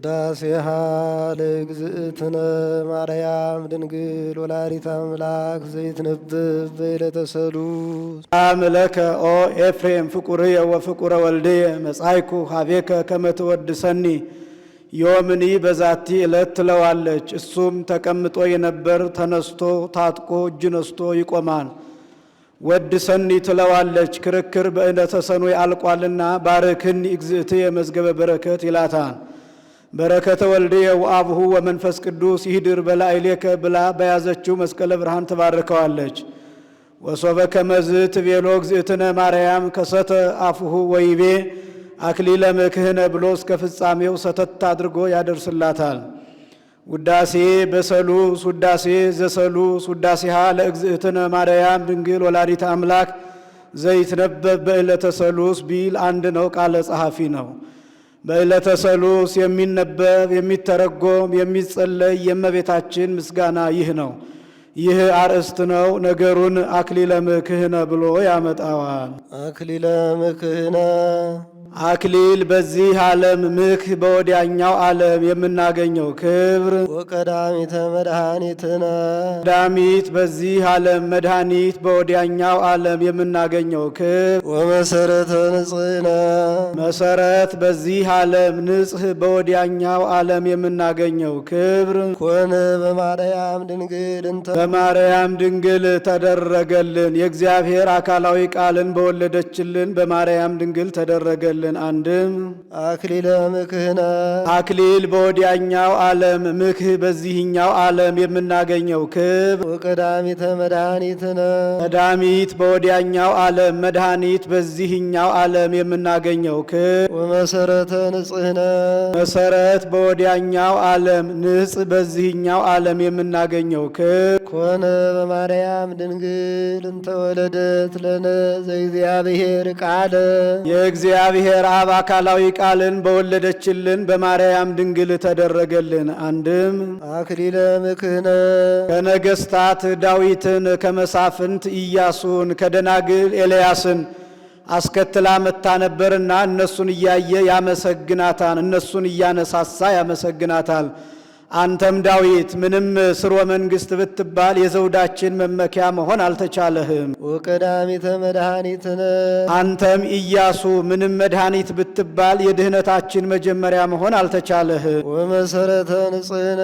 ውዳሴሃ ለእግዝእትነ ማርያም ድንግል ወላዲተ አምላክ ዘይትነብብ በዕለተ ሰሉስ። አምለከ ኦ ኤፍሬም ፍቁርየ ወፍቁረ ወልድየ መጻይኩ ሀቤከ ከመ ትወድሰኒ ዮምኒ በዛቲ ዕለት ትለዋለች። እሱም ተቀምጦ የነበር ተነስቶ ታጥቆ እጅ ነስቶ ይቆማል። ወድሰኒ ትለዋለች። ክርክር በዕለተ ሰኑይ አልቋልና ባርክኒ እግዝእትየ መዝገበ በረከት ይላታል። በረከተ ወልድየ ወአብሁ ወመንፈስ ቅዱስ ይህድር በላዕሌከ ብላ በያዘችው መስቀለ ብርሃን ትባርከዋለች። ወሶበ ከመዝ ትቤሎ እግዝእትነ ማርያም ከሰተ አፍሁ ወይቤ አክሊለ ምክህነ ብሎ እስከ ፍጻሜው ሰተት አድርጎ ያደርስላታል። ውዳሴ በሰሉስ ውዳሴ ዘሰሉስ ውዳሴሃ ለእግዝእትነ ማርያም ድንግል ወላዲተ አምላክ ዘይትነበብ በዕለተ ሰሉስ ቢል አንድ ነው፣ ቃለ ጸሐፊ ነው። በዕለተ ሰሉስ የሚነበብ የሚተረጎም የሚጸለይ የእመቤታችን ምስጋና ይህ ነው። ይህ አርእስት ነው። ነገሩን አክሊለ ምክህነ ብሎ ያመጣዋል። አክሊለ ምክህነ አክሊል በዚህ ዓለም ምክ በወዲያኛው ዓለም የምናገኘው ክብር። ወቀዳሚተ መድኃኒትነ ቀዳሚት በዚህ ዓለም መድኃኒት በወዲያኛው ዓለም የምናገኘው ክብር። ወመሰረተ ንጽሕነ መሰረት በዚህ ዓለም ንጽሕ በወዲያኛው ዓለም የምናገኘው ክብር። ኮነ በማርያም ድንግል እንተ በማርያም ድንግል ተደረገልን። የእግዚአብሔር አካላዊ ቃልን በወለደችልን በማርያም ድንግል ተደረገልን። አንድም አክሊለ ምክህነ አክሊል በወዲያኛው ዓለም ምክህ በዚህኛው ዓለም የምናገኘው ክብር። ወቀዳሚተ መድኃኒትነ ቀዳሚት በወዲያኛው ዓለም መድኃኒት በዚህኛው ዓለም የምናገኘው ክብር። ወመሰረተ ንጽሕነ መሰረት በወዲያኛው ዓለም ንጽሕ በዚህኛው ዓለም የምናገኘው ክብር። ኮነ በማርያም ድንግል እንተ ወለደት ለነ ዘእግዚአብሔር ቃለ የእግዚአብሔር አብ አካላዊ ቃልን በወለደችልን በማርያም ድንግል ተደረገልን። አንድም አክሊለ ምክህነ ከነገሥታት ዳዊትን ከመሳፍንት ኢያሱን ከደናግል ኤልያስን አስከትላ መታ ነበርና እነሱን እያየ ያመሰግናታል፣ እነሱን እያነሳሳ ያመሰግናታል። አንተም ዳዊት ምንም ስርወ መንግሥት ብትባል የዘውዳችን መመኪያ መሆን አልተቻለህም። ወቀዳሚተ መድኃኒትነ አንተም ኢያሱ ምንም መድኃኒት ብትባል የድኅነታችን መጀመሪያ መሆን አልተቻለህም። ወመሰረተ ንጽሕነ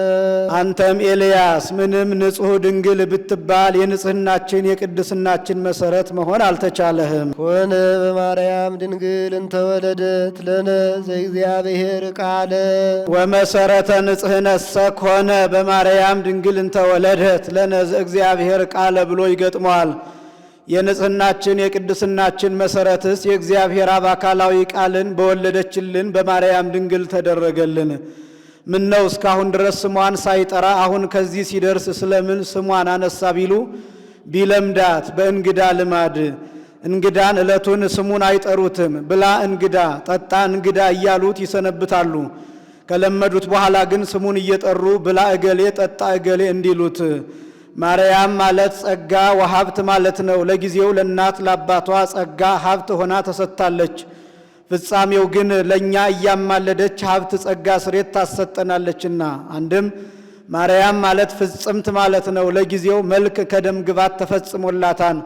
አንተም ኤልያስ ምንም ንጹሕ ድንግል ብትባል የንጽሕናችን የቅድስናችን መሰረት መሆን አልተቻለህም። ኮነ በማርያም ድንግል እንተ ወለደት ለነ ዘእግዚአብሔር ቃለ ወመሰረተ ንጽሕነሰ ኮነ በማርያም ድንግል እንተ ወለደት ለነ ዘእግዚአብሔር ቃለ ብሎ ይገጥመዋል። የንጽሕናችን የቅድስናችን መሰረትስ የእግዚአብሔር አብ አካላዊ ቃልን በወለደችልን በማርያም ድንግል ተደረገልን። ምን ነው እስካሁን ድረስ ስሟን ሳይጠራ አሁን ከዚህ ሲደርስ ስለምን ስሟን አነሳ ቢሉ ቢለምዳት በእንግዳ ልማድ እንግዳን ዕለቱን ስሙን አይጠሩትም። ብላ እንግዳ ጠጣ እንግዳ እያሉት ይሰነብታሉ። ከለመዱት በኋላ ግን ስሙን እየጠሩ ብላ እገሌ ጠጣ እገሌ እንዲሉት። ማርያም ማለት ጸጋ ወሀብት ማለት ነው። ለጊዜው ለእናት ለአባቷ ጸጋ ሀብት ሆና ተሰጥታለች። ፍጻሜው ግን ለእኛ እያማለደች ሀብት ጸጋ ስሬት ታሰጠናለችና። አንድም ማርያም ማለት ፍጽምት ማለት ነው። ለጊዜው መልክ ከደም ግባት ተፈጽሞላታን፣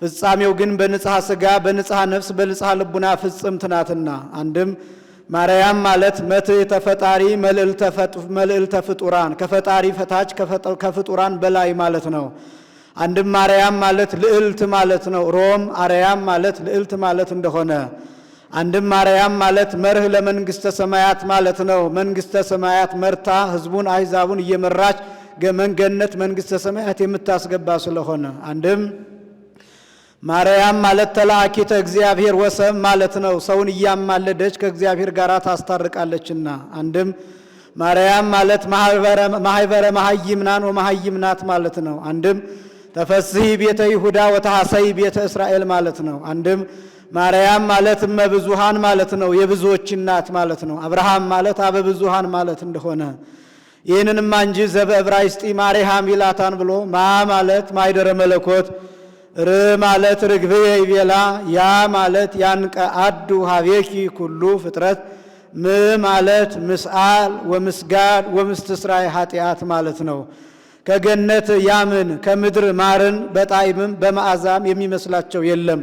ፍጻሜው ግን በንጽሐ ሥጋ በንጽሐ ነፍስ በንጽሐ ልቡና ፍጽምት ናትና። አንድም ማርያም ማለት መትሕተ ፈጣሪ መልዕልተ ፍጡራን ከፈጣሪ ፈታች ከፍጡራን በላይ ማለት ነው። አንድም ማርያም ማለት ልዕልት ማለት ነው። ሮም አርያም ማለት ልዕልት ማለት እንደሆነ አንድም ማርያም ማለት መርህ ለመንግሥተ ሰማያት ማለት ነው። መንግሥተ ሰማያት መርታ ሕዝቡን አሕዛቡን እየመራች ገመንገነት መንግሥተ ሰማያት የምታስገባ ስለሆነ አንድም ማርያም ማለት ተላኪተ እግዚአብሔር ወሰብ ማለት ነው። ሰውን እያማለደች ከእግዚአብሔር ጋር ታስታርቃለችና። አንድም ማርያም ማለት ማህበረ መሃይምናን ወመሃይምናት ማለት ነው። አንድም ተፈስሒ ቤተ ይሁዳ ወተሐሰይ ቤተ እስራኤል ማለት ነው። አንድም ማርያም ማለት እመብዙሃን ማለት ነው። የብዙዎች እናት ማለት ነው። አብርሃም ማለት አበብዙሃን ማለት እንደሆነ ይህንንማ እንጂ ዘበዕብራይስጢ ማርያም ይላታን ብሎ ማ ማለት ማይደረ መለኮት ር ማለት ርግቤ ይቤላ ያ ማለት ያንቀ አዱ ሀቤኪ ኩሉ ፍጥረት ማለት ምስአል ወምስጋድ ወምስትስራይ ኃጢአት ማለት ነው። ከገነት ያምን ከምድር ማርን በጣዕምም በመዓዛም የሚመስላቸው የለም።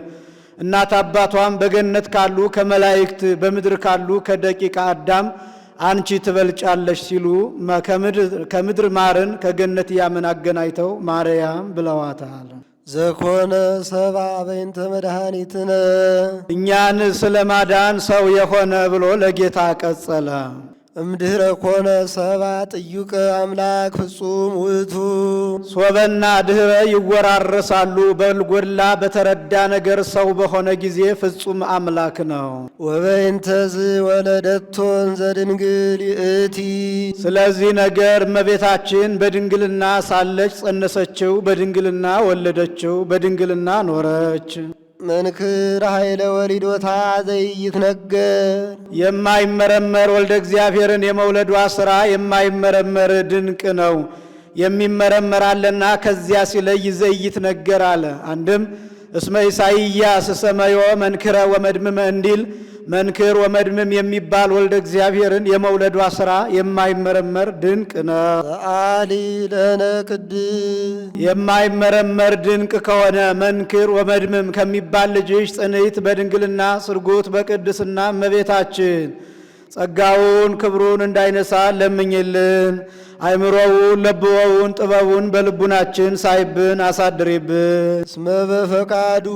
እናት አባቷም በገነት ካሉ ከመላእክት በምድር ካሉ ከደቂቀ አዳም አንቺ ትበልጫለሽ ሲሉ ከምድር ማርን ከገነት ያምን አገናኝተው ማርያም ብለዋታል። ዘኮነ ሰባ በእንተ መድኃኒትነ እኛን ስለ ማዳን ሰው የሆነ ብሎ ለጌታ ቀጸለ። እምድኅረ ኮነ ሰባ ጥዩቀ አምላክ ፍጹም ውእቱ ሶበና ድኅረ ይወራረሳሉ። በልጎላ በተረዳ ነገር ሰው በሆነ ጊዜ ፍጹም አምላክ ነው። ወበእንተዝ ወለደቶን ዘድንግል ይእቲ ስለዚህ ነገር እመቤታችን በድንግልና ሳለች ጸነሰችው፣ በድንግልና ወለደችው፣ በድንግልና ኖረች። መንክር ኃይለ ወሊዶታ ዘይትነገር የማይመረመር ወልደ እግዚአብሔርን የመውለዷ ሥራ የማይመረመር ድንቅ ነው። የሚመረመራለና ከዚያ ሲለይ ዘይትነገር አለ። አንድም እስመ ኢሳይያስ ሰመዮ መንክረ ወመድምመ እንዲል መንክር ወመድምም የሚባል ወልደ እግዚአብሔርን የመውለዷ ሥራ የማይመረመር ድንቅ ነው። ሰአሊ ለነ ቅድስት የማይመረመር ድንቅ ከሆነ መንክር ወመድምም ከሚባል ልጅሽ ጽንዕት በድንግልና ስርጉት በቅድስና እመቤታችን ጸጋውን ክብሩን እንዳይነሳ ለምኝልን። አይምሮውን ለብወውን ጥበቡን በልቡናችን ሳይብን አሳድሪብን። እስመ በፈቃዱ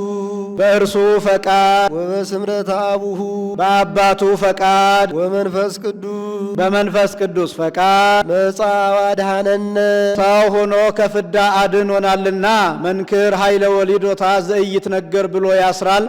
በእርሱ ፈቃድ ወበስምረተ አቡሁ በአባቱ ፈቃድ ወመንፈስ ቅዱስ በመንፈስ ቅዱስ ፈቃድ መጻ ወአድኀነነ ሰው ሆኖ ከፍዳ አድኖናልና መንክር ኃይለ ወሊዶታ ዘኢይትነገር ብሎ ያስራል።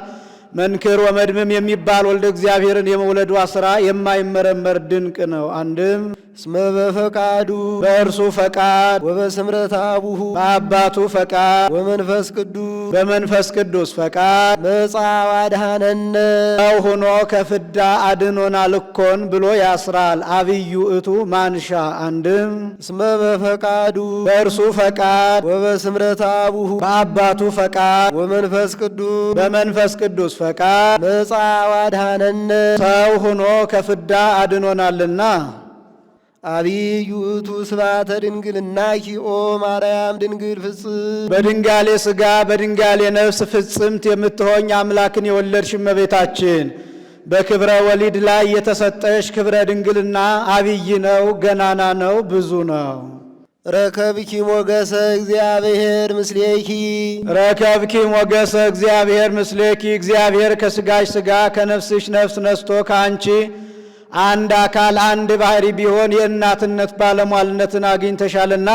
መንክር ወመድምም የሚባል ወልደ እግዚአብሔርን የመውለዷ ሥራ የማይመረመር ድንቅ ነው። አንድም እስመ በፈቃዱ በእርሱ ፈቃድ ወበስምረተ አቡሁ በአባቱ ፈቃድ ወመንፈስ ቅዱስ በመንፈስ ቅዱስ ፈቃድ መጻ ወአድኀነነ ሰው ሆኖ ከፍዳ አድኖናል እኮን ብሎ ያስራል። አብዩ እቱ ማንሻ። አንድም እስመ በፈቃዱ በእርሱ ፈቃድ ወበስምረተ አቡሁ በአባቱ ፈቃድ ወመንፈስ ቅዱስ በመንፈስ ቅዱስ ፈቃድ መጻ ወአድኀነነ ሰው ሆኖ ከፍዳ አድኖናልና። አብዩ ውእቱ ስብሐተ ድንግልናኪ ኦ ማርያም ድንግል ፍጽም በድንጋሌ ሥጋ በድንጋሌ ነፍስ ፍጽምት የምትሆኝ አምላክን የወለድሽ እመቤታችን በክብረ ወሊድ ላይ የተሰጠሽ ክብረ ድንግልና አብይ ነው፣ ገናና ነው፣ ብዙ ነው። ረከብኪ ሞገሰ እግዚአብሔር ምስሌኪ ረከብኪ ሞገሰ እግዚአብሔር ምስሌኪ እግዚአብሔር ከሥጋሽ ሥጋ ከነፍስሽ ነፍስ ነስቶ ከአንቺ አንድ አካል አንድ ባህሪ ቢሆን የእናትነት ባለሟልነትን አግኝተሻልና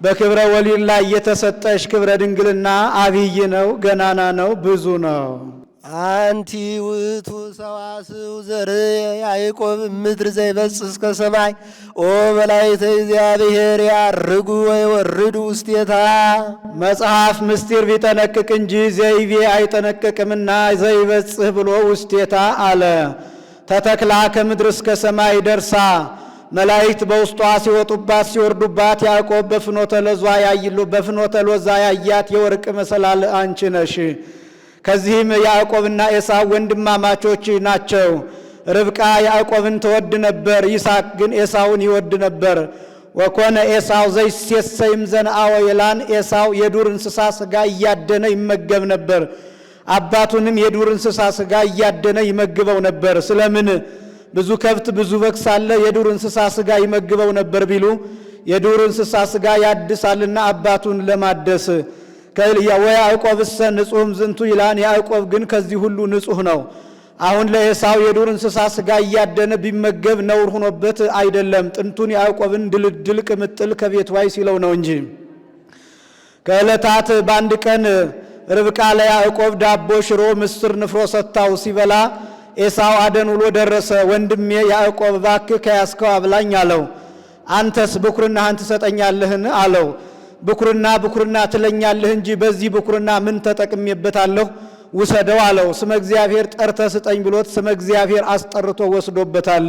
በክብረ ወሊድ ላይ የተሰጠሽ ክብረ ድንግልና አብይ ነው፣ ገናና ነው፣ ብዙ ነው። አንቲ ውእቱ ሰዋስው ዘርእ ያዕቆብ ምድር ዘይበጽሕ እስከ ሰማይ ኦ መላእክተ እግዚአብሔር ያርጉ ወይወርዱ ውስቴታ። መጽሐፍ ምስጢር ቢጠነቅቅ እንጂ ዘይቤ አይጠነቅቅምና ዘይበጽሕ ብሎ ውስቴታ አለ። ተተክላ ከምድር እስከ ሰማይ ደርሳ መላእክት በውስጧ ሲወጡባት ሲወርዱባት ያዕቆብ በፍኖተ ሎዛ ያያት የወርቅ መሰላል አንቺ ነሽ። ከዚህም ያዕቆብና ኤሳው ወንድማማቾች ናቸው። ርብቃ ያዕቆብን ትወድ ነበር፣ ይስሐቅ ግን ኤሳውን ይወድ ነበር። ወኮነ ኤሳው ዘይሴሰይም ዘነአወ የላን ኤሳው የዱር እንስሳ ሥጋ እያደነ ይመገብ ነበር። አባቱንም የዱር እንስሳ ሥጋ እያደነ ይመግበው ነበር። ስለምን ብዙ ከብት ብዙ በግ ሳለ የዱር እንስሳ ሥጋ ይመግበው ነበር ቢሉ የዱር እንስሳ ሥጋ ያድሳልና አባቱን ለማደስ። ወያዕቆብሰ ንጹሕም ዝንቱ ይላን ያዕቆብ ግን ከዚህ ሁሉ ንጹሕ ነው። አሁን ለኤሳው የዱር እንስሳ ሥጋ እያደነ ቢመገብ ነውር ሆኖበት አይደለም፣ ጥንቱን ያዕቆብን ድልድል ቅምጥል ከቤት ዋይ ሲለው ነው እንጂ። ከዕለታት በአንድ ቀን ርብቃ ለያዕቆብ ዳቦ፣ ሽሮ፣ ምስር፣ ንፍሮ ሰጥታው ሲበላ ኤሳው አደን ውሎ ደረሰ። ወንድሜ ያዕቆብ እባክህ ከያዝከው አብላኝ አለው። አንተስ ብኩርናህን ትሰጠኛለህን አለው። ብኩርና ትለኛለህ እንጂ በዚህ ብኩርና ምን ተጠቅሜበታለሁ? ውሰደው አለው። ስመ እግዚአብሔር ጠርተህ ስጠኝ ብሎት ስመ እግዚአብሔር አስጠርቶ ወስዶበታል።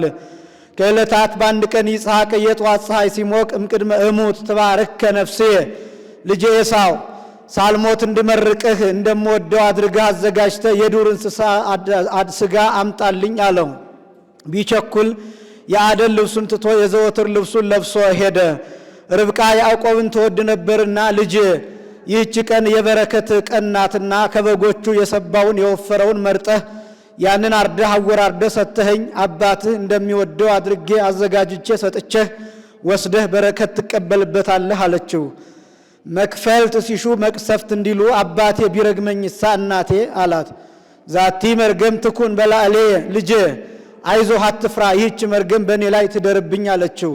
ከዕለታት በአንድ ቀን ይስሐቅ የጠዋት ፀሐይ ሲሞቅ እምቅድመ እሙት ትባርከ ነፍሴ፣ ልጄ ኤሳው ሳልሞት እንድመርቅህ እንደምወደው አድርገህ አዘጋጅተህ የዱር እንስሳ ሥጋ አምጣልኝ አለው። ቢቸኩል የአደን ልብሱን ትቶ የዘወትር ልብሱን ለብሶ ሄደ። ርብቃ ያዕቆብን ትወድ ነበርና ልጄ ይህች ቀን የበረከት ቀን ናትና ከበጎቹ የሰባውን የወፈረውን መርጠህ ያንን አርደህ አወራርደህ ሰጥተኸኝ አባትህ እንደሚወደው አድርጌ አዘጋጅቼ ሰጥቼህ ወስደህ በረከት ትቀበልበታለህ አለችው። መክፈልት ሲሹ መቅሰፍት እንዲሉ አባቴ ቢረግመኝሳ እናቴ አላት። ዛቲ መርገም ትኩን በላዕሌ ልጄ አይዞህ አትፍራ፣ ይህች መርገም በእኔ ላይ ትደርብኝ አለችው።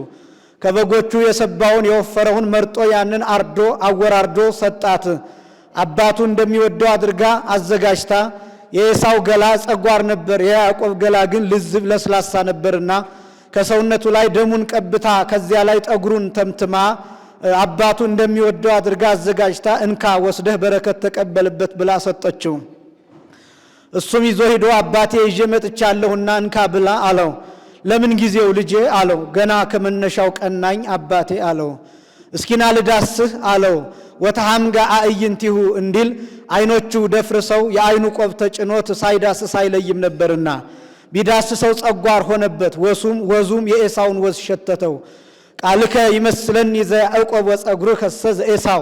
ከበጎቹ የሰባውን የወፈረውን መርጦ ያንን አርዶ አወራርዶ ሰጣት። አባቱ እንደሚወደው አድርጋ አዘጋጅታ የኤሳው ገላ ጸጓር ነበር፣ የያዕቆብ ገላ ግን ልዝብ ለስላሳ ነበርና ከሰውነቱ ላይ ደሙን ቀብታ ከዚያ ላይ ጠጉሩን ተምትማ አባቱ እንደሚወደው አድርጋ አዘጋጅታ እንካ ወስደህ በረከት ተቀበልበት ብላ ሰጠችው። እሱም ይዞ ሄዶ አባቴ ይዤ መጥቻለሁና እንካ ብላ አለው። ለምን ጊዜው ልጄ አለው። ገና ከመነሻው ቀናኝ አባቴ አለው። እስኪና ልዳስህ አለው። ወተሃምጋ አእይንቲሁ እንዲል አይኖቹ ደፍርሰው የአይኑ ቆብ ተጭኖት ሳይዳስስ አይለይም ነበርና ቢዳስሰው ጸጓር ሆነበት። ወዙም የኤሳውን ወዝ ሸተተው። ቃልከ ይመስለኒ ዘያዕቆብ ወጸጉርህ ከሰ ዘኤሳው፣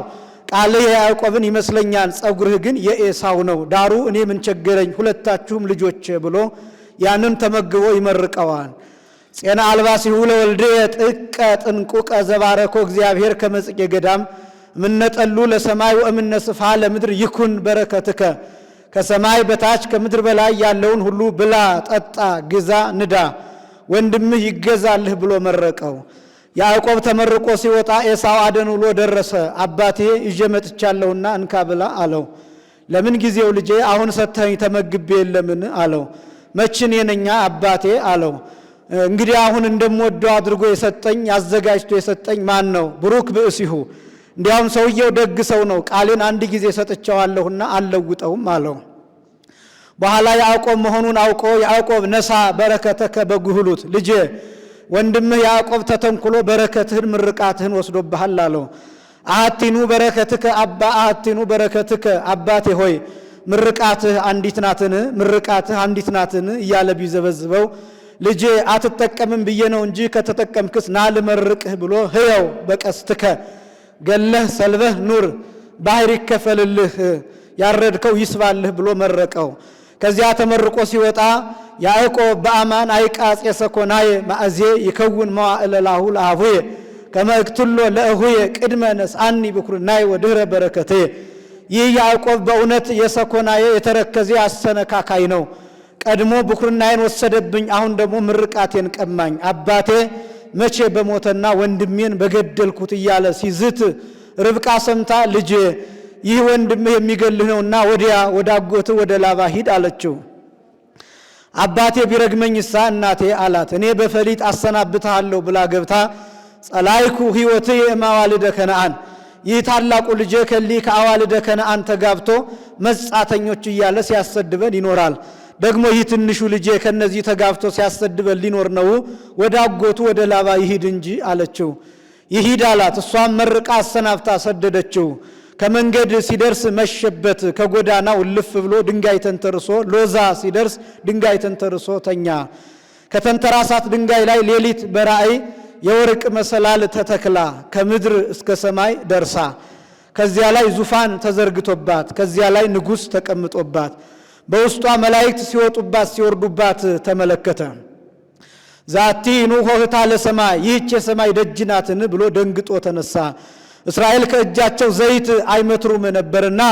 ቃልህ የያዕቆብን ይመስለኛል ጸጉርህ ግን የኤሳው ነው። ዳሩ እኔ ምን ቸገረኝ ሁለታችሁም ልጆች ብሎ ያንን ተመግቦ ይመርቀዋል። ጼና አልባሲሁ ለወልድየ ጥቀ ጥንቁቀ ዘባረኮ እግዚአብሔር ከመጽጌ ገዳም ምነጠሉ ለሰማይ ወእምነ ስፍሃ ለምድር ይኩን በረከትከ፣ ከሰማይ በታች ከምድር በላይ ያለውን ሁሉ ብላ ጠጣ ግዛ ንዳ ወንድምህ ይገዛልህ ብሎ መረቀው። ያዕቆብ ተመርቆ ሲወጣ ኤሳው አደን ውሎ ደረሰ። አባቴ ይዤ መጥቻለሁና እንካ ብላ አለው። ለምን ጊዜው ልጄ አሁን ሰተኝ ተመግቤ የለምን አለው። መችን የነኛ አባቴ አለው። እንግዲህ አሁን እንደምወደው አድርጎ የሰጠኝ አዘጋጅቶ የሰጠኝ ማን ነው? ብሩክ ብእሲሁ፣ እንዲያውም ሰውየው ደግ ሰው ነው። ቃሌን አንድ ጊዜ ሰጥቼዋለሁና አልለውጠውም አለው። በኋላ ያዕቆብ መሆኑን አውቆ ያዕቆብ ነሳ በረከተከ በጉህሉት፣ ልጄ ወንድምህ ያዕቆብ ተተንኩሎ በረከትህን ምርቃትህን ወስዶብሃል አለው። አሐቲኑ በረከትከ አባ አሐቲኑ በረከትከ፣ አባቴ ሆይ ምርቃትህ አንዲት ናትን? ምርቃትህ አንዲት ናትን? እያለ ቢዘበዝበው ልጄ አትጠቀምም ብዬ ነው እንጂ ከተጠቀምክስ ና ልመርቅህ ብሎ ህየው በቀስትከ ገለህ ሰልበህ ኑር፣ ባህር ይከፈልልህ፣ ያረድከው ይስባልህ ብሎ መረቀው። ከዚያ ተመርቆ ሲወጣ ያዕቆብ በአማን አይቃጽ የሰኮናየ ማእዜ ይከውን መዋዕለ ላሁ ለአቡየ ከመእክትሎ ለእሁየ ቅድመ ነስአኒ ብኩርናየ ወድህረ በረከትየ። ይህ ያዕቆብ በእውነት የሰኮናየ የተረከዜ አሰነካካይ ነው። ቀድሞ ብኩርናዬን ወሰደብኝ፣ አሁን ደግሞ ምርቃቴን ቀማኝ። አባቴ መቼ በሞተና ወንድሜን በገደልኩት እያለ ሲዝት ርብቃ ሰምታ ልጄ ይህ ወንድምህ የሚገልህ ነውና ወዲያ ወደ አጎትህ ወደ ላባ ሂድ አለችው። አባቴ ቢረግመኝሳ እናቴ አላት። እኔ በፈሊጥ አሰናብትሃለሁ ብላ ገብታ ጸላይኩ ሕይወትየ እማዋልደ ከነአን፣ ይህ ታላቁ ልጄ ከሊ ከአዋልደ ከነአን ተጋብቶ መጻተኞች እያለ ሲያሰድበን ይኖራል። ደግሞ ይህ ትንሹ ልጄ ከነዚህ ተጋብቶ ሲያሰድበን ሊኖር ነው? ወደ አጎቱ ወደ ላባ ይሂድ እንጂ አለችው። ይሂድ አላት። እሷም መርቃ አሰናብታ ሰደደችው። ከመንገድ ሲደርስ መሸበት። ከጎዳናው ልፍ ብሎ ድንጋይ ተንተርሶ ሎዛ ሲደርስ ድንጋይ ተንተርሶ ተኛ። ከተንተራሳት ድንጋይ ላይ ሌሊት በራእይ የወርቅ መሰላል ተተክላ ከምድር እስከ ሰማይ ደርሳ ከዚያ ላይ ዙፋን ተዘርግቶባት ከዚያ ላይ ንጉሥ ተቀምጦባት በውስጧ መላእክት ሲወጡባት ሲወርዱባት ተመለከተ። ዛቲ ኑሆህታ ለሰማይ፣ ይህች የሰማይ ደጅ ናትን ብሎ ደንግጦ ተነሳ። እስራኤል ከእጃቸው ዘይት አይመትሩም ነበርና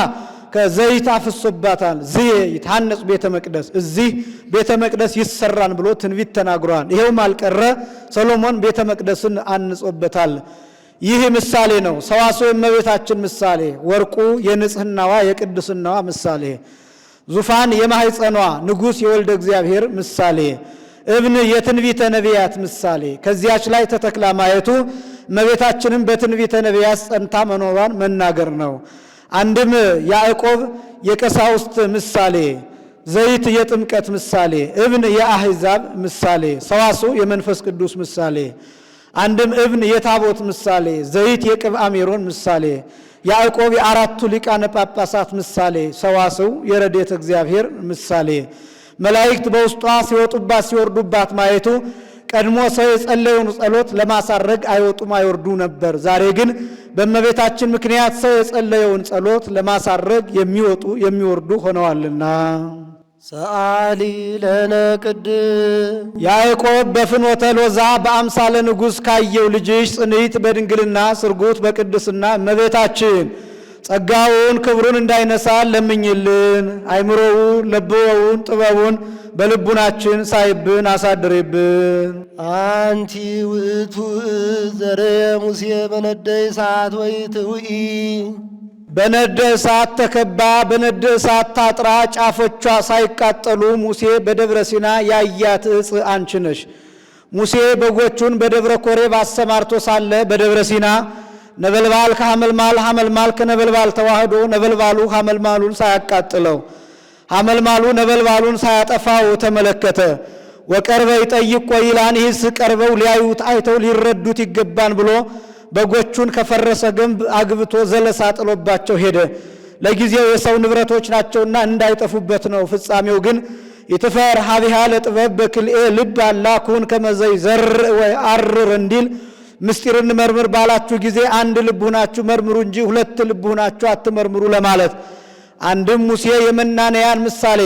ከዘይት አፍሶባታል። ዝየ ይታነጽ ቤተ መቅደስ፣ እዚህ ቤተ መቅደስ ይሰራን ብሎ ትንቢት ተናግሯል። ይሄውም አልቀረ ሰሎሞን ቤተ መቅደስን አንጾበታል። ይህ ምሳሌ ነው። ሰዋስወ እመቤታችን ምሳሌ፣ ወርቁ የንጽህናዋ የቅድስናዋ ምሳሌ፣ ዙፋን የማህፀኗ ንጉሥ የወልደ እግዚአብሔር ምሳሌ፣ እብን የትንቢተ ነቢያት ምሳሌ። ከዚያች ላይ ተተክላ ማየቱ እመቤታችንም በትንቢተ ነቢያት ጸንታ መኖሯን መናገር ነው። አንድም ያዕቆብ የቀሳውስት ምሳሌ፣ ዘይት የጥምቀት ምሳሌ፣ እብን የአሕዛብ ምሳሌ፣ ሰዋስው የመንፈስ ቅዱስ ምሳሌ። አንድም እብን የታቦት ምሳሌ፣ ዘይት የቅብአ ሜሮን ምሳሌ፣ ያዕቆብ የአራቱ ሊቃነ ጳጳሳት ምሳሌ፣ ሰዋስው የረድኤተ እግዚአብሔር ምሳሌ። መላእክት በውስጧ ሲወጡባት ሲወርዱባት ማየቱ ቀድሞ ሰው የጸለየውን ጸሎት ለማሳረግ አይወጡም አይወርዱ ነበር። ዛሬ ግን በእመቤታችን ምክንያት ሰው የጸለየውን ጸሎት ለማሳረግ የሚወጡ የሚወርዱ ሆነዋልና። ሰአሊ ለነ ቅድም ያዕቆብ በፍኖተ ሎዛ በአምሳለ ንጉሥ ካየው ልጅሽ ጽንዕት በድንግልና ስርጉት በቅድስና እመቤታችን ጸጋውን ክብሩን እንዳይነሳ ለምኝልን። አይምሮውን ለብወውን ጥበቡን በልቡናችን ሳይብን አሳድሪብን። አንቲ ውእቱ ዘረ ሙሴ በነደ እሳት ወኢትውኢ በነደ እሳት ተከባ በነደ እሳት ታጥራ ጫፎቿ ሳይቃጠሉ ሙሴ በደብረ ሲና ያያት ዕፅ አንቺ ነሽ። ሙሴ በጎቹን በደብረ ኮሬብ አሰማርቶ ሳለ በደብረ ሲና ነበልባል ከሐመልማል ሐመልማል ከነበልባል ተዋህዶ ነበልባሉ ሐመልማሉን ሳያቃጥለው ሐመልማሉ ነበልባሉን ሳያጠፋው ተመለከተ። ወቀርበ ይጠይቅ ይላን ይህስ ቀርበው ሊያዩት አይተው ሊረዱት ይገባን ብሎ በጎቹን ከፈረሰ ግንብ አግብቶ ዘለሳ ጥሎባቸው ሄደ። ለጊዜው የሰው ንብረቶች ናቸውና እንዳይጠፉበት ነው። ፍጻሜው ግን ይትፈር ሀቢሃ ለጥበብ በክልኤ ልብ አላኩን ከመዘይ ዘር ወይ አርር እንዲል ምስጢርን መርምር ባላችሁ ጊዜ አንድ ልብ ሆናችሁ መርምሩ እንጂ ሁለት ልብ ሆናችሁ አትመርምሩ ለማለት። አንድም ሙሴ የመናንያን ምሳሌ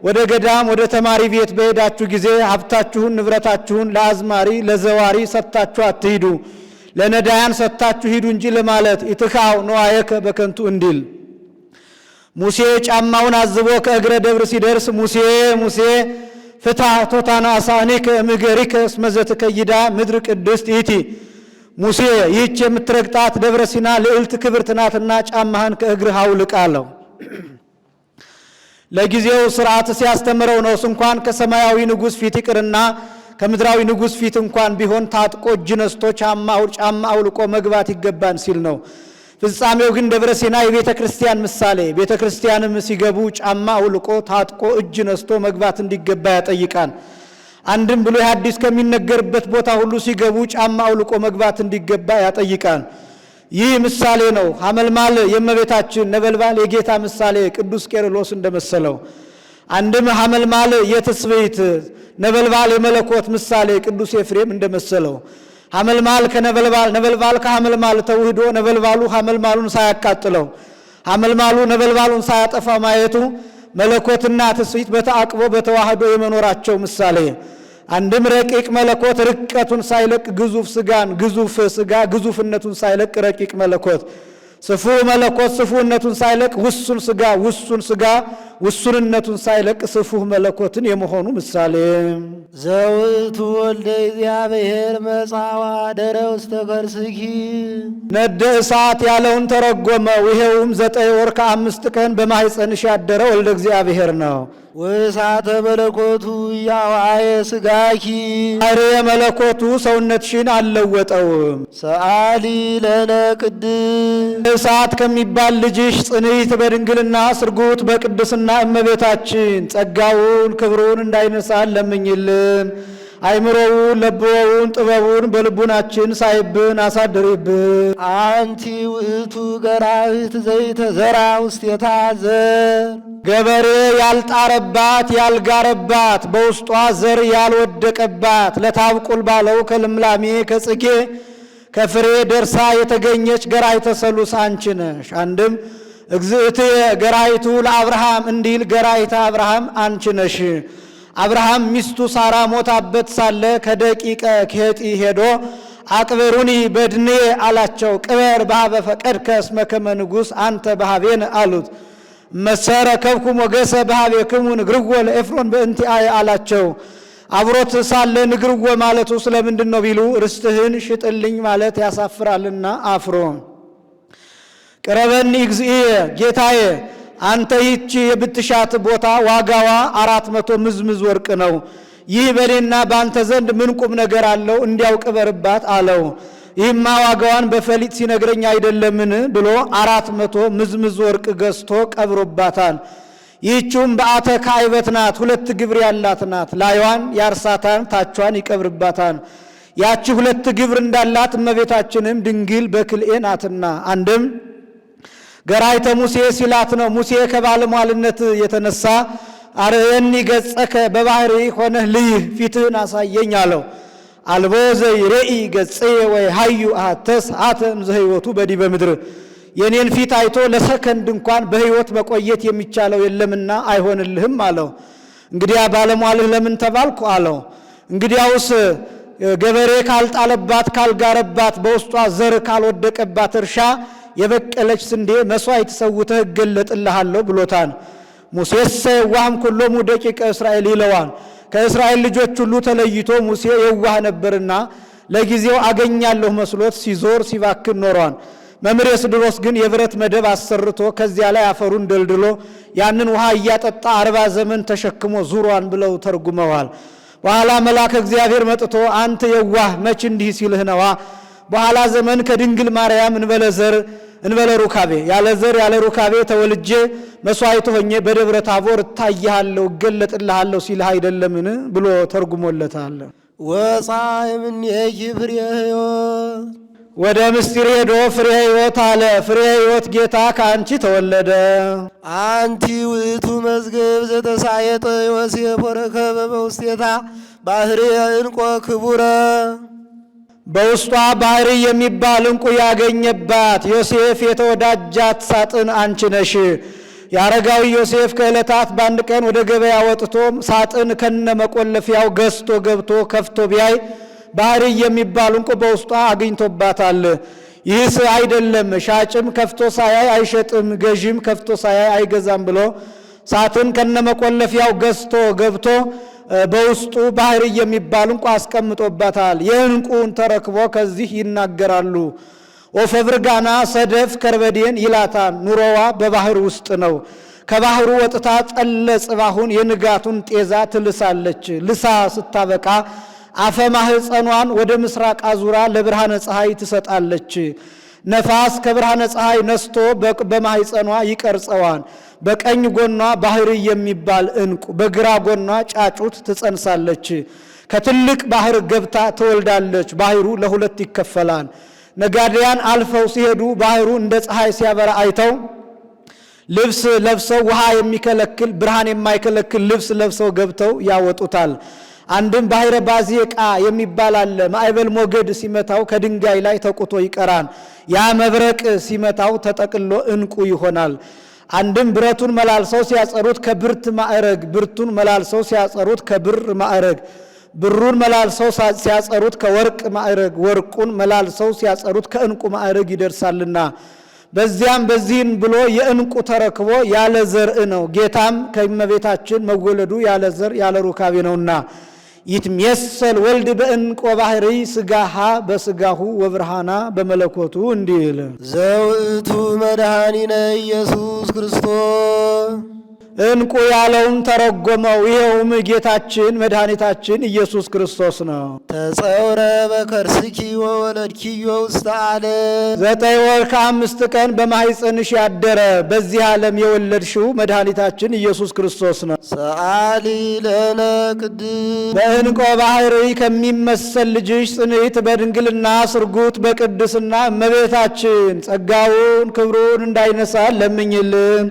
ወደ ገዳም ወደ ተማሪ ቤት በሄዳችሁ ጊዜ ሀብታችሁን ንብረታችሁን ለአዝማሪ ለዘዋሪ ሰጥታችሁ አትሂዱ፣ ለነዳያን ሰጥታችሁ ሂዱ እንጂ ለማለት ኢትካው ነዋየከ በከንቱ እንዲል። ሙሴ ጫማውን አዝቦ ከእግረ ደብር ሲደርስ ሙሴ ሙሴ ፍታ ቶታና አሳኒከ እምገሪከ እስመ ዘትከይዳ ምድር ቅድስት ይእቲ። ሙሴ ይህች የምትረግጣት ደብረ ሲና ልዕልት ክብርት ናትና ጫማህን ከእግርህ አውልቅ አለው። ለጊዜው ሥርዓት ሲያስተምረው ነው። እንኳን ከሰማያዊ ንጉሥ ፊት ይቅርና ከምድራዊ ንጉሥ ፊት እንኳን ቢሆን ታጥቆ እጅ ነስቶ ጫማ አውልቆ መግባት ይገባን ሲል ነው። ፍጻሜው ግን ደብረ ሲና የቤተ ክርስቲያን ምሳሌ፣ ቤተ ክርስቲያንም ሲገቡ ጫማ አውልቆ ታጥቆ እጅ ነስቶ መግባት እንዲገባ ያጠይቃል። አንድም ብሎ ሐዲስ ከሚነገርበት ቦታ ሁሉ ሲገቡ ጫማ አውልቆ መግባት እንዲገባ ያጠይቃል። ይህ ምሳሌ ነው። ሐመልማል የእመቤታችን ነበልባል የጌታ ምሳሌ ቅዱስ ቄርሎስ እንደመሰለው፣ አንድም ሐመልማል የትስብእት ነበልባል የመለኮት ምሳሌ ቅዱስ ኤፍሬም እንደመሰለው፣ ሐመልማል ከነበልባል ነበልባል ከሐመልማል ተውህዶ ነበልባሉ ሐመልማሉን ሳያቃጥለው ሐመልማሉ ነበልባሉን ሳያጠፋ ማየቱ መለኮትና ትስብእት በተአቅቦ በተዋህዶ የመኖራቸው ምሳሌ። አንድም ረቂቅ መለኮት ርቀቱን ሳይለቅ ግዙፍ ስጋን ግዙፍ ስጋ ግዙፍነቱን ሳይለቅ ረቂቅ መለኮት ስፉ መለኮት ስፉነቱን ሳይለቅ ውሱን ስጋ ውሱን ስጋ ውሱንነቱን ሳይለቅ ስፉህ መለኮትን የመሆኑ ምሳሌ። ዘውእቱ ወልደ እግዚአብሔር መጻዋ ደረ ውስተ ከርስኪ ነደ እሳት ያለውን ተረጎመው። ይሄውም 9 ወር ከ5 ቀን በማኅፀንሽ ያደረ ወልደ እግዚአብሔር ነው። ወእሳተ መለኮቱ ያዋየ ስጋኪ አሬ መለኮቱ ሰውነትሽን አልለወጠውም። ሰአሊ ለነ ቅድም እሳት ከሚባል ልጅሽ ጽንዕት በድንግልና ስርጉት በቅድስና እመቤታችን ጸጋውን ክብሩን እንዳይነሳን ለምኝልን። አይምሮውን ለብወውን ጥበቡን በልቡናችን ሳይብን አሳድሪብን። አንቲ ውእቱ ገራዊት ዘይተዘራ ውስቴታ ዘር ገበሬ ያልጣረባት ያልጋረባት በውስጧ ዘር ያልወደቀባት ለታብቁል ባለው ከልምላሜ ከጽጌ ከፍሬ ደርሳ የተገኘች ገራይተ ሰሉስ አንቺ ነሽ። አንድም እግዝእትየ ገራይቱ ለአብርሃም እንዲል ገራይተ አብርሃም አንቺ ነሽ። አብርሃም ሚስቱ ሳራ ሞታበት ሳለ ከደቂቀ ኬጢ ሄዶ አቅብሩኒ በድኔ አላቸው። ቅበር በሀበ ፈቀድከ እስመ ከመ ንጉሥ አንተ በሀቤነ አሉት። መሰረ ከብኩ ሞገሰ በሀቤክሙ ንግርዎ ለኤፍሮን በእንቲአየ አላቸው። አብሮት ሳለ ንግርዎ ማለቱ ስለምንድን ነው ቢሉ ርስትህን ሽጥልኝ ማለት ያሳፍራልና አፍሮ። ቅረበኒ እግዚእየ ጌታዬ አንተ ይህች የብትሻት ቦታ ዋጋዋ 400 ምዝምዝ ወርቅ ነው። ይህ በኔና በአንተ ዘንድ ምን ቁም ነገር አለው? እንዲያው ቅበርባት አለው። ይህማ ዋጋዋን በፈሊጥ ሲነግረኝ አይደለምን ብሎ 400 ምዝምዝ ወርቅ ገዝቶ ቀብሮባታል። ይህችውም በአተ ካይበት ናት፣ 2 ግብር ያላት ናት። ላይዋን ያርሳታን ታቿን ይቀብርባታል። ያቺ 2 ግብር እንዳላት እመቤታችንም ድንግል በክልኤ ናትና አንድም ገራይተ ሙሴ ሲላት ነው። ሙሴ ከባለሟልነት የተነሳ አርየኒ ገጸከ በባህሪ ሆነህ ልይህ ፊትህን አሳየኝ አለው። አልቦ ዘይሬኢ ገጽየ ወይ ሃዩ አሐተ ሰዓተ እምዘህይወቱ በዲበ ምድር የኔን ፊት አይቶ ለሰከንድ እንኳን በሕይወት መቆየት የሚቻለው የለምና አይሆንልህም አለው። እንግዲያ ባለሟልህ ለምን ተባልኩ አለው። እንግዲያውስ ገበሬ ካልጣለባት ካልጋረባት በውስጧ ዘር ካልወደቀባት እርሻ የበቀለች ስንዴ መስዋዕት ሰውተህ እገለጥልሃለሁ ብሎታል። ሙሴሰ የዋህም ኩሎሙ ደቂቀ እስራኤል ይለዋል። ከእስራኤል ልጆች ሁሉ ተለይቶ ሙሴ የዋህ ነበርና ለጊዜው አገኛለሁ መስሎት ሲዞር ሲባክን ኖሯል። መምህር የስድሮስ ግን የብረት መደብ አሰርቶ ከዚያ ላይ አፈሩን ደልድሎ ያንን ውሃ እያጠጣ 40 ዘመን ተሸክሞ ዙሯን ብለው ተርጉመዋል። በኋላ መልአከ እግዚአብሔር መጥቶ አንተ የዋህ መች እንዲህ ሲልህ ነዋ፣ በኋላ ዘመን ከድንግል ማርያም እንበለ ዘር እንበለ ሩካቤ ያለ ዘር ያለ ሩካቤ ተወልጄ መስዋዕት ሆኜ በደብረ ታቦር እታይሃለሁ እገለጥልሃለሁ ሲልህ አይደለምን ብሎ ተርጉሞለታል። ወፃይ እምኔኪ ፍሬ ሕይወት ወደ ምስጢር ሄዶ ፍሬ ሕይወት አለ። ፍሬ ሕይወት ጌታ ከአንቺ ተወለደ። አንቲ ውእቱ መዝገብ ዘተሳየጠ ዮሴፍ ወረከበ በውስቴታ ባህሬ ዕንቆ ክቡረ በውስጧ ባህሪ የሚባል ዕንቁ ያገኘባት ዮሴፍ የተወዳጃት ሳጥን አንቺ ነሽ። የአረጋዊ ዮሴፍ ከዕለታት በአንድ ቀን ወደ ገበያ ወጥቶ ሳጥን ከነ መቆለፊያው ገዝቶ ገብቶ ከፍቶ ቢያይ ባህሪ የሚባል ዕንቁ በውስጧ አግኝቶባታል። ይህስ አይደለም ሻጭም ከፍቶ ሳያይ አይሸጥም፣ ገዥም ከፍቶ ሳያይ አይገዛም ብሎ ሳጥን ከነ መቆለፊያው ገዝቶ ገብቶ በውስጡ ባህሪ የሚባል ዕንቁ አስቀምጦባታል። የዕንቁን ተረክቦ ከዚህ ይናገራሉ። ወፈብርጋና ሰደፍ ከርበዴን ይላታል። ኑሮዋ በባህር ውስጥ ነው። ከባህሩ ወጥታ ጠለ ጽባሁን የንጋቱን ጤዛ ትልሳለች። ልሳ ስታበቃ አፈ ማህፀኗን ወደ ምስራቅ አዙራ ለብርሃነ ፀሐይ ትሰጣለች። ነፋስ ከብርሃነ ፀሐይ ነስቶ በማህፀኗ ይቀርጸዋል። በቀኝ ጎኗ ባህሪ የሚባል ዕንቁ፣ በግራ ጎኗ ጫጩት ትጸንሳለች። ከትልቅ ባህር ገብታ ትወልዳለች። ባህሩ ለሁለት ይከፈላል። ነጋዴያን አልፈው ሲሄዱ ባህሩ እንደ ፀሐይ ሲያበራ አይተው ልብስ ለብሰው ውሃ የሚከለክል ብርሃን የማይከለክል ልብስ ለብሰው ገብተው ያወጡታል። አንድም ባህረ ባዚቃ የሚባል አለ። ማዕበል ሞገድ ሲመታው ከድንጋይ ላይ ተቁቶ ይቀራል። ያ መብረቅ ሲመታው ተጠቅሎ ዕንቁ ይሆናል። አንድም ብረቱን መላልሰው ሲያጸሩት ከብርት ማዕረግ፣ ብርቱን መላልሰው ሲያጸሩት ከብር ማዕረግ፣ ብሩን መላልሰው ሲያጸሩት ከወርቅ ማዕረግ፣ ወርቁን መላልሰው ሲያጸሩት ከዕንቁ ማዕረግ ይደርሳልና በዚያም በዚህን ብሎ የዕንቁ ተረክቦ ያለ ዘርእ ነው። ጌታም ከእመቤታችን መወለዱ ያለ ዘር ያለ ሩካቤ ነውና ይትሜሰል ወልድ በዕንቆ ባህሪ ስጋሃ በስጋሁ ወብርሃና በመለኮቱ እንዲል ዘውእቱ መድኃኒነ ኢየሱስ ክርስቶስ ዕንቁ ያለውን ተረጎመው። ይኸውም ጌታችን መድኃኒታችን ኢየሱስ ክርስቶስ ነው። ተጸውረ በከርስኪ ወወለድኪዮ ውስተ ዓለም 9 ወር ከ5 ቀን በማኅፀንሽ ያደረ በዚህ ዓለም የወለድሽው መድኃኒታችን ኢየሱስ ክርስቶስ ነው። ሰአሊ ለነ ቅድስ በዕንቆ ባህሪ ከሚመሰል ልጅሽ ጽንዕት በድንግልና ስርጉት በቅድስና እመቤታችን ጸጋውን ክብሩን እንዳይነሳን ለምኝልን።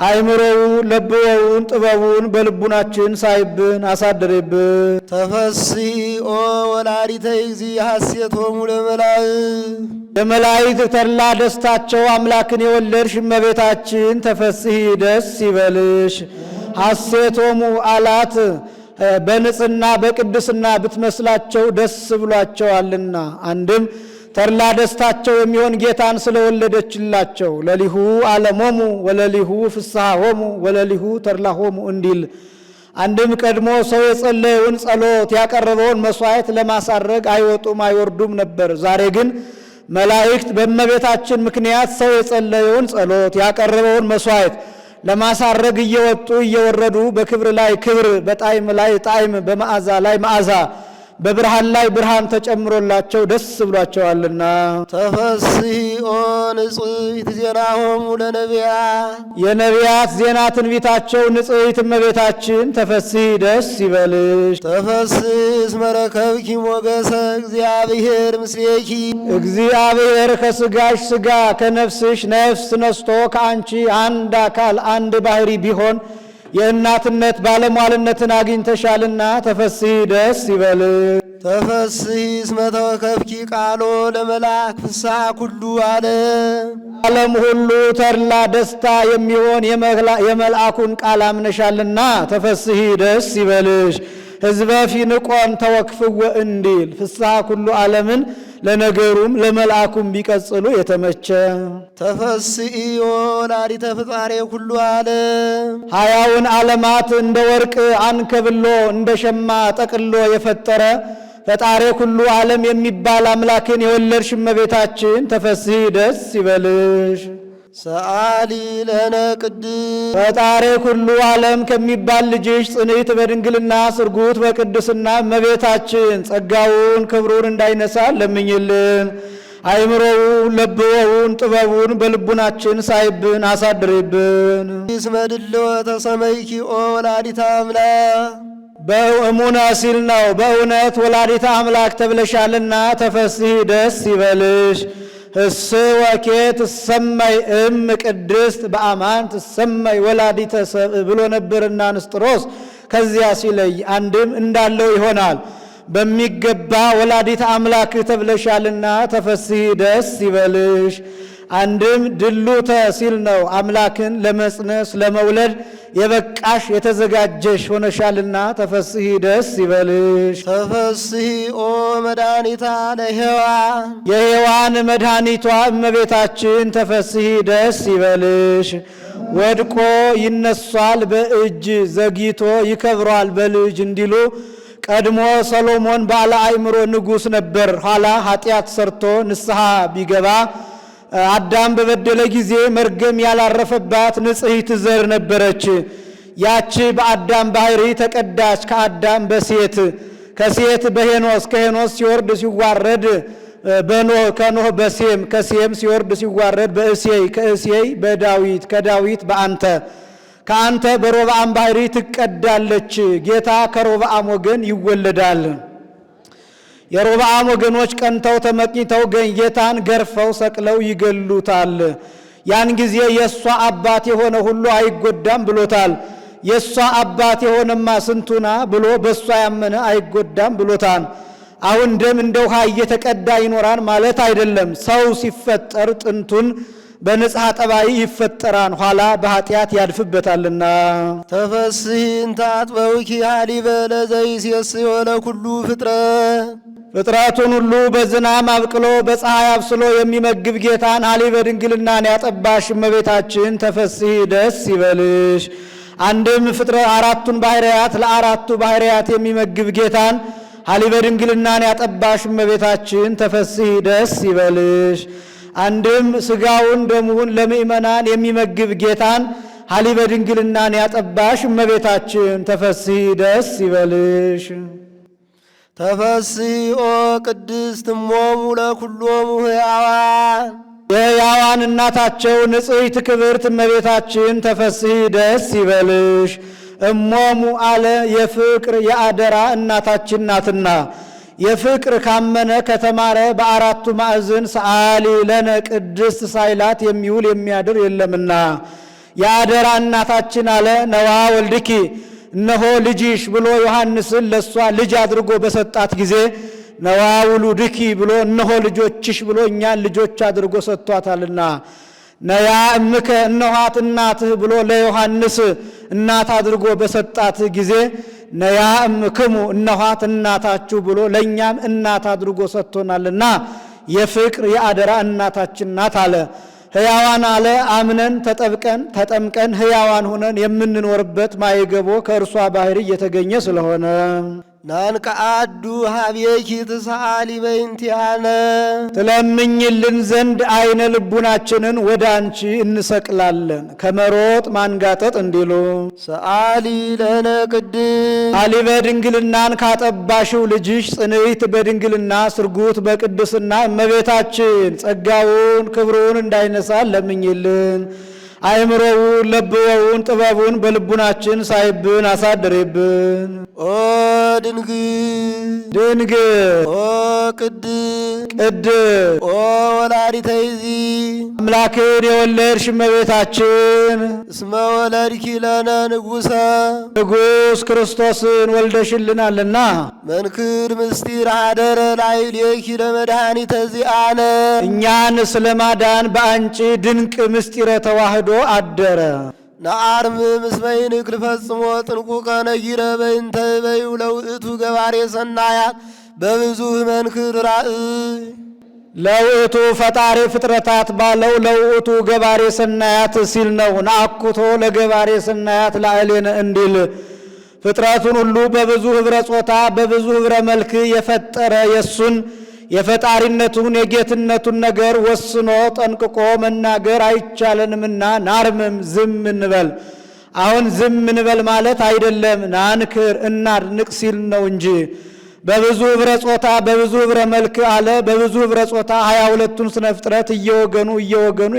አይምሮውን ለብወውን ጥበቡን በልቡናችን ሳይብን አሳድሬብን። ተፈሥሒ ኦ ወላዲተ እግዚእ ሐሴቶሙ ለመላእክት የመላእክት ተድላ ደስታቸው አምላክን የወለድሽ እመቤታችን ተፈሥሒ ደስ ይበልሽ። ሐሴቶሙ አላት በንጽሕና በቅድስና ብትመስላቸው ደስ ብሏቸዋልና። አንድም ተድላ ደስታቸው የሚሆን ጌታን ስለወለደችላቸው ለሊሁ ዓለሞሙ ወለሊሁ ፍስሐሆሙ ወለሊሁ ተድላሆሙ እንዲል። አንድም ቀድሞ ሰው የጸለየውን ጸሎት ያቀረበውን መሥዋዕት ለማሳረግ አይወጡም አይወርዱም ነበር። ዛሬ ግን መላእክት በእመቤታችን ምክንያት ሰው የጸለየውን ጸሎት ያቀረበውን መሥዋዕት ለማሳረግ እየወጡ እየወረዱ በክብር ላይ ክብር፣ በጣዕም ላይ ጣዕም፣ በመዓዛ ላይ መዓዛ፣ በብርሃን ላይ ብርሃን ተጨምሮላቸው ደስ ብሏቸዋልና። ተፈሥሒ ኦ ንጽሕት ዜናሆሙ ለነቢያት የነቢያት ዜና ትንቢታቸው ንጽሕት እመቤታችን ተፈሥሒ ደስ ይበልሽ። ተፈሥሒ እስመ ረከብኪ ሞገሰ እግዚአብሔር ምስሌኪ እግዚአብሔር ከሥጋሽ ሥጋ ከነፍስሽ ነፍስ ነስቶ ከአንቺ አንድ አካል አንድ ባህሪ ቢሆን የእናትነት ባለሟልነትን አግኝተሻልና ተፈሥሒ ደስ ይበልሽ። ተፈሥሒ እስመ ተወከፍኪ ቃሎ ለመልአክ ፍስሐ ኩሉ ዓለም ሁሉ ተድላ ደስታ የሚሆን የመልአኩን ቃል አምነሻልና ተፈሥሒ ደስ ይበልሽ። ሕዝበ ፊንቆን ተወክፍወ እንዲል ፍስሐ ኩሉ ዓለምን ለነገሩም ለመልአኩም ቢቀጽሉ የተመቸ ተፈሥሒ ወላዲተ ፍጣሬ ኩሉ ዓለም ሀያውን ዓለማት እንደ ወርቅ አንከብሎ እንደ ሸማ ጠቅሎ የፈጠረ ፈጣሬ ኩሉ ዓለም የሚባል አምላክን የወለድሽ እመቤታችን ተፈሥሒ ደስ ይበልሽ። ሰአሊ ለነ ቅድስት ፈጣሬ ኩሉ ዓለም ከሚባል ልጅሽ ጽንዕት በድንግልና ስርጉት በቅድስና እመቤታችን ጸጋውን ክብሩን እንዳይነሳ ለምኝልን። አይምሮውን ለብወውን ጥበቡን በልቡናችን ሳይብን አሳድሪብን። እስመ ድልወ ተሰመይኪ ኦ ወላዲተ አምላክ በእሙነ ሲል ነው። በእውነት ወላዲተ አምላክ ተብለሻልና ተፈሥሒ ደስ ይበልሽ። እስወኬ ትሰመይ እም ቅድስት በአማን ትሰመይ ወላዲተ ሰብእ ብሎ ነበርና ንስጥሮስ ከዚያ ሲለይ አንድም እንዳለው ይሆናል። በሚገባ ወላዲተ አምላክ ተብለሻልና ተፈሥሒ ደስ ይበልሽ። አንድም ድሉተ ሲል ነው። አምላክን ለመጽነስ ለመውለድ የበቃሽ የተዘጋጀሽ ሆነሻልና ተፈሥሒ ደስ ይበልሽ። ተፈሥሒ ኦ መድኃኒታ ለሔዋን የሔዋን መድኃኒቷ እመቤታችን ተፈሥሒ ደስ ይበልሽ። ወድቆ ይነሷል በእጅ ዘግይቶ ይከብሯል በልጅ እንዲሉ ቀድሞ ሰሎሞን ባለ አእምሮ ንጉሥ ነበር። ኋላ ኃጢአት ሰርቶ ንስሐ ቢገባ አዳም በበደለ ጊዜ መርገም ያላረፈባት ንጽሕት ዘር ነበረች። ያቺ በአዳም ባህሪ ተቀዳች ከአዳም በሴት ከሴት በሄኖስ ከሄኖስ ሲወርድ ሲዋረድ በኖህ ከኖህ በሴም ከሴም ሲወርድ ሲዋረድ በእሴይ ከእሴይ በዳዊት ከዳዊት በአንተ ከአንተ በሮብዓም ባህሪ ትቀዳለች። ጌታ ከሮብዓም ወገን ይወለዳል። የሮብዓም ወገኖች ቀንተው ተመቅኝተው ጌታን ገርፈው ሰቅለው ይገሉታል። ያን ጊዜ የእሷ አባት የሆነ ሁሉ አይጎዳም ብሎታል። የእሷ አባት የሆነማ ስንቱና ብሎ በእሷ ያመነ አይጎዳም ብሎታል። አሁን ደም እንደ ውሃ እየተቀዳ ይኖራል ማለት አይደለም። ሰው ሲፈጠር ጥንቱን በንጽሐ ጠባይ ይፈጠራን ኋላ በኃጢአት ያድፍበታልና። ተፈሥሒ እንተ አጥበውኪ ኀሊበ ለዘይሴስዮ ለኩሉ ፍጥረት ፍጥረቱን ሁሉ በዝናም አብቅሎ በፀሐይ አብስሎ የሚመግብ ጌታን ኀሊበ ድንግልናን ያጠባሽ እመቤታችን ተፈሥሒ ደስ ይበልሽ። አንድም አራቱን ባሕርያት ለአራቱ ባሕርያት የሚመግብ ጌታን ኀሊበ ድንግልናን ያጠባሽ እመቤታችን ተፈሥሒ ደስ ይበልሽ። አንድም ሥጋውን ደሙን ለምእመናን የሚመግብ ጌታን ኀሊበ ድንግልናን ያጠባሽ እመቤታችን ተፈሥሒ ደስ ይበልሽ። ተፈሥሒ ኦ ቅድስት እሞሙ ለኩሎሙ ሕያዋን የሕያዋን እናታቸው ንጽሕት ክብርት እመቤታችን ተፈሥሒ ደስ ይበልሽ። እሞሙ አለ የፍቅር የአደራ እናታችን ናትና የፍቅር ካመነ ከተማረ በአራቱ ማዕዝን ሰአሊ ለነ ቅድስት ሳይላት የሚውል የሚያድር የለምና የአደራ እናታችን አለ ነዋ ወልድኪ እነሆ ልጅሽ ብሎ ዮሐንስን ለሷ ልጅ አድርጎ በሰጣት ጊዜ ነዋ ውሉድኪ ብሎ እነሆ ልጆችሽ ብሎ እኛን ልጆች አድርጎ ሰጥቷታልና ነያ እምከ እነኋት እናትህ ብሎ ለዮሐንስ እናት አድርጎ በሰጣት ጊዜ ነያ እምክሙ እነኋት እናታችሁ ብሎ ለእኛም እናት አድርጎ ሰጥቶናልና የፍቅር የአደራ እናታችን ናት አለ። ሕያዋን አለ አምነን ተጠምቀን ሕያዋን ሆነን የምንኖርበት ማይገቦ ከእርሷ ባህሪ እየተገኘ ስለሆነ ናንከአዱ ኀቤኪ ትሰአሊ በእንቲአነ ትለምኝልን ዘንድ አይነ ልቡናችንን ወደ አንቺ እንሰቅላለን ከመሮጥ ማንጋጠጥ እንዲሉ ሰአሊ ለነ ቅድስት ኀሊበ ድንግልናን ካጠባሽው ልጅሽ ጽንዕት በድንግልና ስርጉት በቅድስና እመቤታችን ጸጋውን ክብሩን እንዳይነሳን ለምኝልን። አእምሮውን ለብወውን ጥበቡን በልቡናችን ሳይብን አሳድሬብን። ኦ ድንግል ድንግል ኦ ቅድስት ቅድስት ኦ ወላዲተ ይእቲ አምላክን የወለድሽ እመቤታችን እስመ ወለድኪ ለነ ንጉሠ ንጉሥ ክርስቶስን ወልደሽልናልና መንክር ምስጢር ሀደረ ላዕሌኪ ለመድኃኒተ ዚአነ እኛን ስለማዳን በአንቺ ድንቅ ምስጢረ ተዋህዶ አደረ። ነአርም ምስመ ይንክል ፈጽሞ ጥንቁቀ ነጊረ በእንተ በዩ ለውእቱ ገባሬ ሰናያት በብዙ መንክር ራእይ ለውእቱ ፈጣሪ ፍጥረታት ባለው ለውእቱ ገባሬ ሰናያት ሲል ነው። ነአኩቶ ለገባሬ ሰናያት ላዕሌነ እንዲል ፍጥረቱን ሁሉ በብዙ ኅብረ ጾታ በብዙ ኅብረ መልክ የፈጠረ የሱን የፈጣሪነቱን የጌትነቱን ነገር ወስኖ ጠንቅቆ መናገር አይቻለንምና ናርምም ዝም እንበል። አሁን ዝም እንበል ማለት አይደለም፣ ናንክር እናድንቅ ሲል ነው እንጂ በብዙ ኅብረ ጾታ በብዙ ኅብረ መልክ አለ። በብዙ ኅብረ ጾታ 22ቱን ስነ ፍጥረት እየወገኑ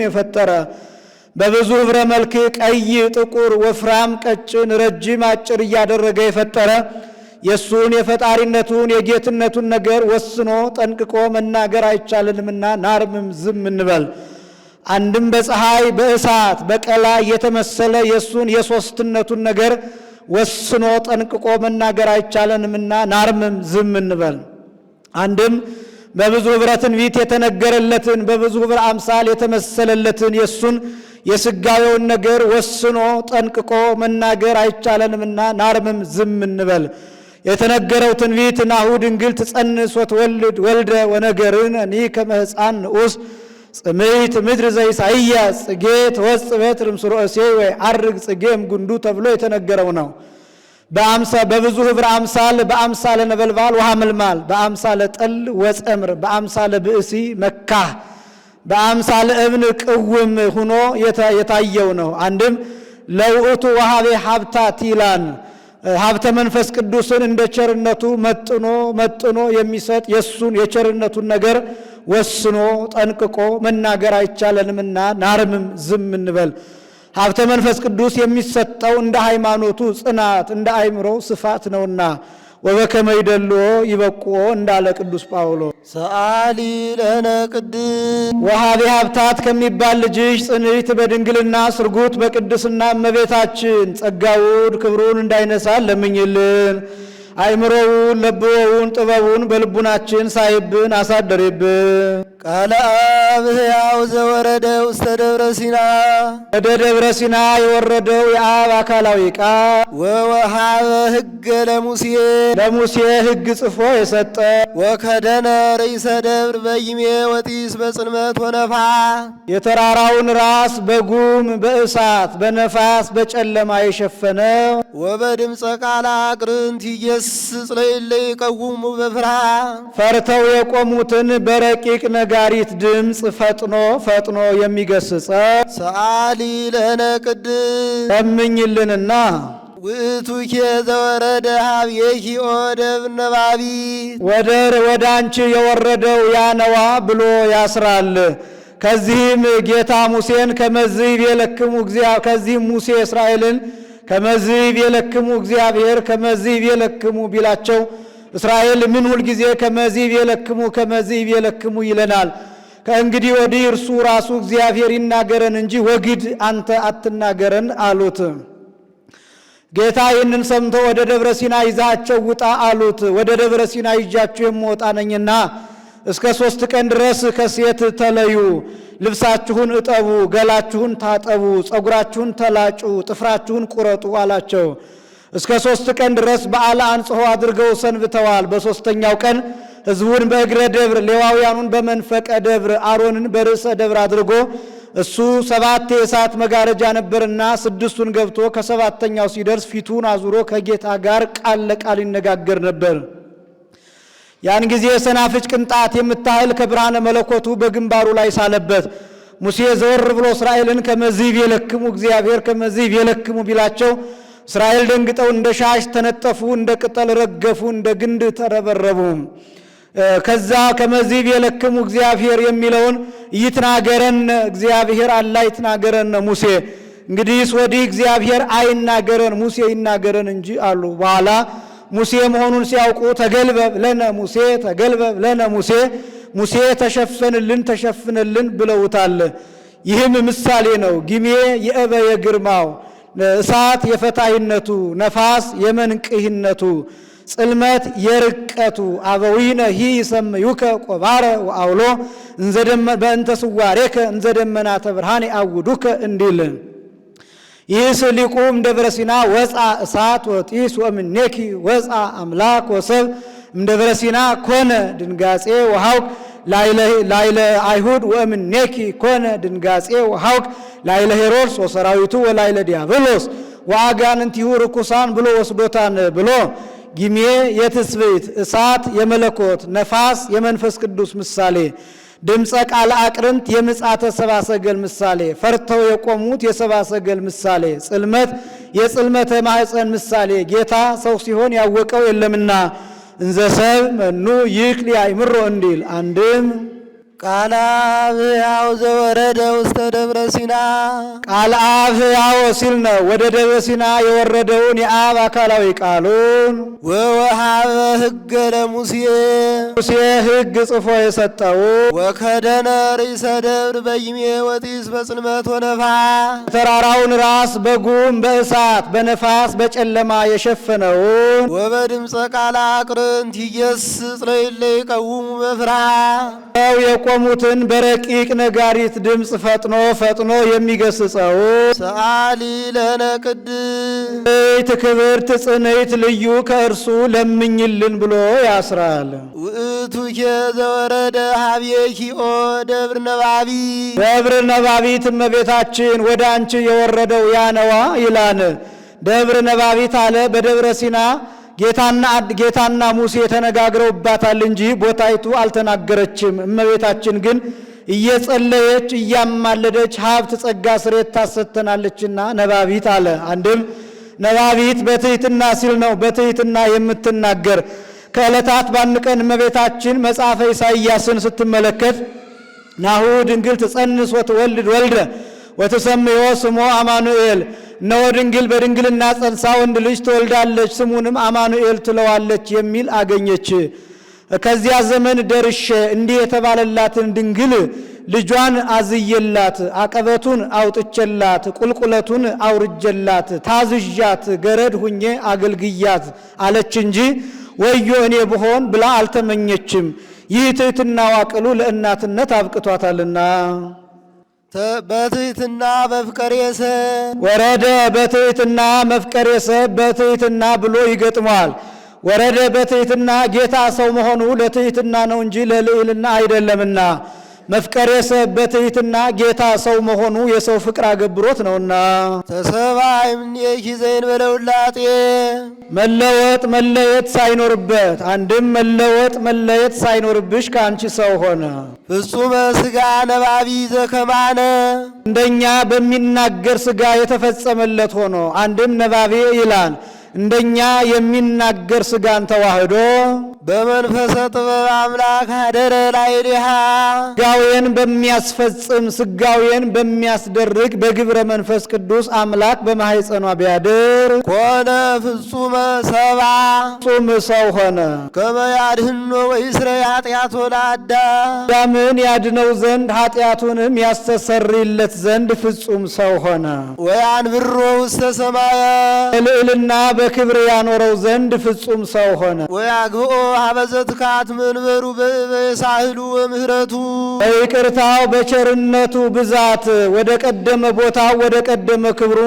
የፈጠረ በብዙ ኅብረ መልክ ቀይ፣ ጥቁር፣ ወፍራም፣ ቀጭን፣ ረጅም፣ አጭር እያደረገ የፈጠረ የሱን የፈጣሪነቱን የጌትነቱን ነገር ወስኖ ጠንቅቆ መናገር አይቻልንምና ናርምም ዝም እንበል። አንድም በፀሐይ በእሳት በቀላይ የተመሰለ የሱን የሶስትነቱን ነገር ወስኖ ጠንቅቆ መናገር አይቻለንምና ናርምም ዝም እንበል። አንድም በብዙ ኅብረ ትንቢት የተነገረለትን በብዙ ኅብረ አምሳል የተመሰለለትን የሱን የሥጋዌውን ነገር ወስኖ ጠንቅቆ መናገር አይቻለንምና ናርምም ዝም እንበል። የተነገረው ትንቢት ናሁ ድንግል ትጸንስ ወትወልድ ወልደ ወነገርነኒ ከመ ሕፃን ንዑስ ጽምይት ምድር ዘኢሳይያስ ጽጌ ትወጽእ በትር እምስሮ እሴይ ወይዐርግ ጽጌም ጉንዱ ተብሎ የተነገረው ነው። በብዙ ኅብረ አምሳል በአምሳለ ነበልባል ወሐመልማል በአምሳለ ጠል ወጸምር በአምሳለ ብእሲ መካህ በአምሳለ እብን ቅውም ሆኖ የታየው ነው። አንድም ለውእቱ ወሃቤ ሀብታት ይላን ሀብተ መንፈስ ቅዱስን እንደ ቸርነቱ መጥኖ የሚሰጥ የሱን የቸርነቱን ነገር ወስኖ ጠንቅቆ መናገር አይቻለንምና ናርምም ዝም እንበል። ሀብተ መንፈስ ቅዱስ የሚሰጠው እንደ ሃይማኖቱ ጽናት እንደ አእምሮ ስፋት ነውና ወበከመ ይደልዎ ይበቁዎ እንዳለ ቅዱስ ጳውሎስ ሰአሊ ለነ ቅድስት ወሃቤ ሀብታት ከሚባል ልጅሽ ጽንዕት በድንግልና ስርጉት በቅድስና እመቤታችን ጸጋውን ክብሩን እንዳይነሳን ለምኝልን። አእምሮውን ለብወውን ጥበቡን በልቡናችን ሳይብን አሳደሬብን። ቃለ አብ ሕያው ዘወረደ ውስተ ደብረ ሲና ወደ ደብረ ሲና የወረደው የአብ አካላዊ ቃል ወወሃበ ሕገ ለሙሴ ሕግ ጽፎ የሰጠ ወከደነ ርእሰ ደብር በይሜ ወጢስ በጽልመት ወነፋ የተራራውን ራስ በጉም በእሳት በነፋስ በጨለማ የሸፈነው ወበድምፀ ቃል አቅርንት ይገስጽ ለእለ ይቀውሙ በፍርሃት ፈርተው የቆሙትን በረቂቅ ነጋሪት ድምፅ ፈጥኖ የሚገስጸው ሰአሊ ለነ ቅድስት ለምኝልንና ውእቱኬ ዘወረደ ሀብየኪ ኦ ደብር ነባቢት ወደ አንቺ የወረደው ያነዋ ብሎ ያስራል። ከዚህም ጌታ ሙሴን ከመዝብ የለክሙ ከዚህም ሙሴ እስራኤልን ከመዝብ የለክሙ እግዚአብሔር ከመዝብ የለክሙ ቢላቸው እስራኤል ምን ሁል ጊዜ ከመዝብ የለክሙ ይለናል? ከእንግዲህ ወዲህ እርሱ ራሱ እግዚአብሔር ይናገረን እንጂ ወግድ አንተ አትናገረን አሉት። ጌታ ይህንን ሰምቶ ወደ ደብረ ሲና ይዛቸው ውጣ አሉት። ወደ ደብረ ሲና ይዣችሁ የምወጣ ነኝና እስከ 3 ቀን ድረስ ከሴት ተለዩ፣ ልብሳችሁን እጠቡ፣ ገላችሁን ታጠቡ፣ ጸጉራችሁን ተላጩ፣ ጥፍራችሁን ቁረጡ አላቸው። እስከ 3 ቀን ድረስ በዓለ አንጽሖ አድርገው ሰንብተዋል። በ3ኛው ቀን ሕዝቡን በእግረ ደብር ሌዋውያኑን በመንፈቀ ደብር አሮንን በርዕሰ ደብር አድርጎ እሱ 7 የእሳት መጋረጃ ነበርና 6ቱን ገብቶ ከ7ኛው ሲደርስ ፊቱን አዙሮ ከጌታ ጋር ቃል ለቃል ይነጋገር ነበር። ያን ጊዜ የሰናፍጭ ቅንጣት የምታህል ከብርሃነ መለኮቱ በግንባሩ ላይ ሳለበት። ሙሴ ዘወር ብሎ እስራኤልን ከመዝብ የለክሙ እግዚአብሔር ከመዝብ የለክሙ ቢላቸው እስራኤል ደንግጠው እንደ ሻሽ ተነጠፉ፣ እንደ ቅጠል ረገፉ፣ እንደ ግንድ ተረበረቡ። ከዛ ከመዚብ የለክሙ እግዚአብሔር የሚለውን ይትናገረን እግዚአብሔር አላ ይትናገረን ሙሴ። እንግዲህ ወዲህ እግዚአብሔር አይናገረን ሙሴ ይናገረን እንጂ አሉ። በኋላ ሙሴ መሆኑን ሲያውቁ ተገልበብ ለነ ሙሴ ተገልበብ ለነ ሙሴ፣ ሙሴ ተሸፈንልን ተሸፍንልን ብለውታል። ይህም ምሳሌ ነው። ጊሜ የእበየ ግርማው፣ እሳት የፈታይነቱ፣ ነፋስ የመንቅህነቱ፣ ጽልመት የርቀቱ፣ አበዊነ ሂ ይሰምዩከ ቆባረ ወአውሎ በእንተ ስዋሬከ እንዘደመናተ ብርሃን አውዱከ እንዲል። ይህስ ሊቁም ደብረ ሲና ወፃ እሳት ወጢስ ወእምኔኪ ወፃ አምላክ ወሰብ እምደብረ ሲና ኮነ ድንጋጼ ወሐውክ ላይለ አይሁድ ወእምኔኪ ኮነ ድንጋጼ ወሐውክ ላይለ ሄሮድስ ወሰራዊቱ ወላይለ ዲያብሎስ ወአጋንንቲሁ ርኩሳን ብሎ ወስዶታን ብሎ ጊሜ የትስብእት እሳት የመለኮት ነፋስ የመንፈስ ቅዱስ ምሳሌ፣ ድምፀ ቃል አቅርንት የምጻተ ሰብአ ሰገል ምሳሌ፣ ፈርተው የቆሙት የሰብአ ሰገል ምሳሌ፣ ጽልመት የጽልመተ ማኅፀን ምሳሌ፣ ጌታ ሰው ሲሆን ያወቀው የለምና እንዘ ሰብ መኑ ይክል ያእምሮ እንዲል። አንድም ቃለ አብ ሕያው ዘወረደ ውስተ ደብረ ሲና፣ ቃለ አብ ሕያው ሲል ነው ወደ ደብረ ሲና የወረደውን የአብ አካላዊ ቃሉን። ወወሃበ ሕገ ለሙሴ፣ ሙሴ ሕግ ጽፎ የሰጠው። ወከደነ ርእሰ ደብር በጊሜ ወጢስ በጽልመት ወነፋስ፣ ተራራውን ራስ በጉም በእሳት በነፋስ በጨለማ የሸፈነውን። ወበድምፀ ቃለ አቅርንት ይገሥጽ ለእለ ይቀውሙ በፍርሃት፣ የቆሙትን በረቂቅ ነጋሪት ድምፅ ፈጥኖ ፈጥኖ የሚገስጸው። ሰአሊ ለነ ቅድስት ክብርት ጽንዕት ልዩ ከእርሱ ለምኝልን ብሎ ያስራል። ውእቱኬ ዘወረደ ሀቤኪ ኦ ደብር ነባቢ፣ ደብር ነባቢት እመቤታችን ወደ አንቺ የወረደው ያነዋ ይላን። ደብር ነባቢት አለ በደብረ ሲና ጌታና ሙሴ ተነጋግረውባታል እንጂ ቦታይቱ አልተናገረችም። እመቤታችን ግን እየጸለየች እያማለደች ሀብት ጸጋ ስሬት ታሰተናለችና ነባቢት አለ። አንድም ነባቢት በትሕትና ሲል ነው፣ በትሕትና የምትናገር። ከዕለታት በአንድ ቀን እመቤታችን መጽሐፈ ኢሳይያስን ስትመለከት ናሁ ድንግል ትጸንስ ወትወልድ ወልደ ወትሰምዮ ስሞ አማኑኤል፣ እነሆ ድንግል በድንግልና ጸንሳ ወንድ ልጅ ትወልዳለች ስሙንም አማኑኤል ትለዋለች የሚል አገኘች። ከዚያ ዘመን ደርሼ እንዲህ የተባለላትን ድንግል ልጇን አዝየላት፣ አቀበቱን አውጥቼላት፣ ቁልቁለቱን አውርጀላት፣ ታዝዣት፣ ገረድ ሁኜ አገልግያት አለች እንጂ ወዮ እኔ ብሆን ብላ አልተመኘችም። ይህ ትሕትናዋ ቅሉ ለእናትነት አብቅቷታልና። በትሕትና በፍቅር የሰብ ወረደ በትሕትና መፍቀር የሰብ በትሕትና ብሎ ይገጥመዋል። ወረደ በትሕትና ጌታ ሰው መሆኑ ለትሕትና ነው እንጂ ለልዕልና አይደለምና። መፍቀር የሰብ በትሕትና ጌታ ሰው መሆኑ የሰው ፍቅር አገብሮት ነውና። ተሰባይ እምኔኪ ዘእንበለ ውላጤ፣ መለወጥ መለየት ሳይኖርበት፣ አንድም መለወጥ መለየት ሳይኖርብሽ ከአንቺ ሰው ሆነ። ፍጹመ ሥጋ ነባቢ ዘከማነ፣ እንደኛ በሚናገር ሥጋ የተፈጸመለት ሆኖ። አንድም ነባቤ ይላል እንደኛ የሚናገር ሥጋን ተዋህዶ በመንፈሰ ጥበብ አምላክ አደረ ላዕሌሃ፣ ሥጋዌን በሚያስፈጽም ሥጋዌን በሚያስደርግ በግብረ መንፈስ ቅዱስ አምላክ በማኅፀኗ ቢያድር ኮነ ፍጹመ ሰብአ፣ ፍጹም ሰው ሆነ። ከመ ያድኅኖ ወይስረይ ኃጢአቶ ለአዳም፣ አዳምን ያድነው ዘንድ ኃጢአቱንም ያስተሰርይለት ዘንድ ፍጹም ሰው ሆነ። ወያንብሮ ውስተ ሰማየ፣ ልዕልና በክብር ያኖረው ዘንድ ፍጹም ሰው ሆነ። ወያግብኦ ሀበዘ ትካት መንበሩ በሳህሉ ወምህረቱ፣ በይቅርታው በቸርነቱ ብዛት ወደ ቀደመ ቦታው ወደ ቀደመ ክብሩ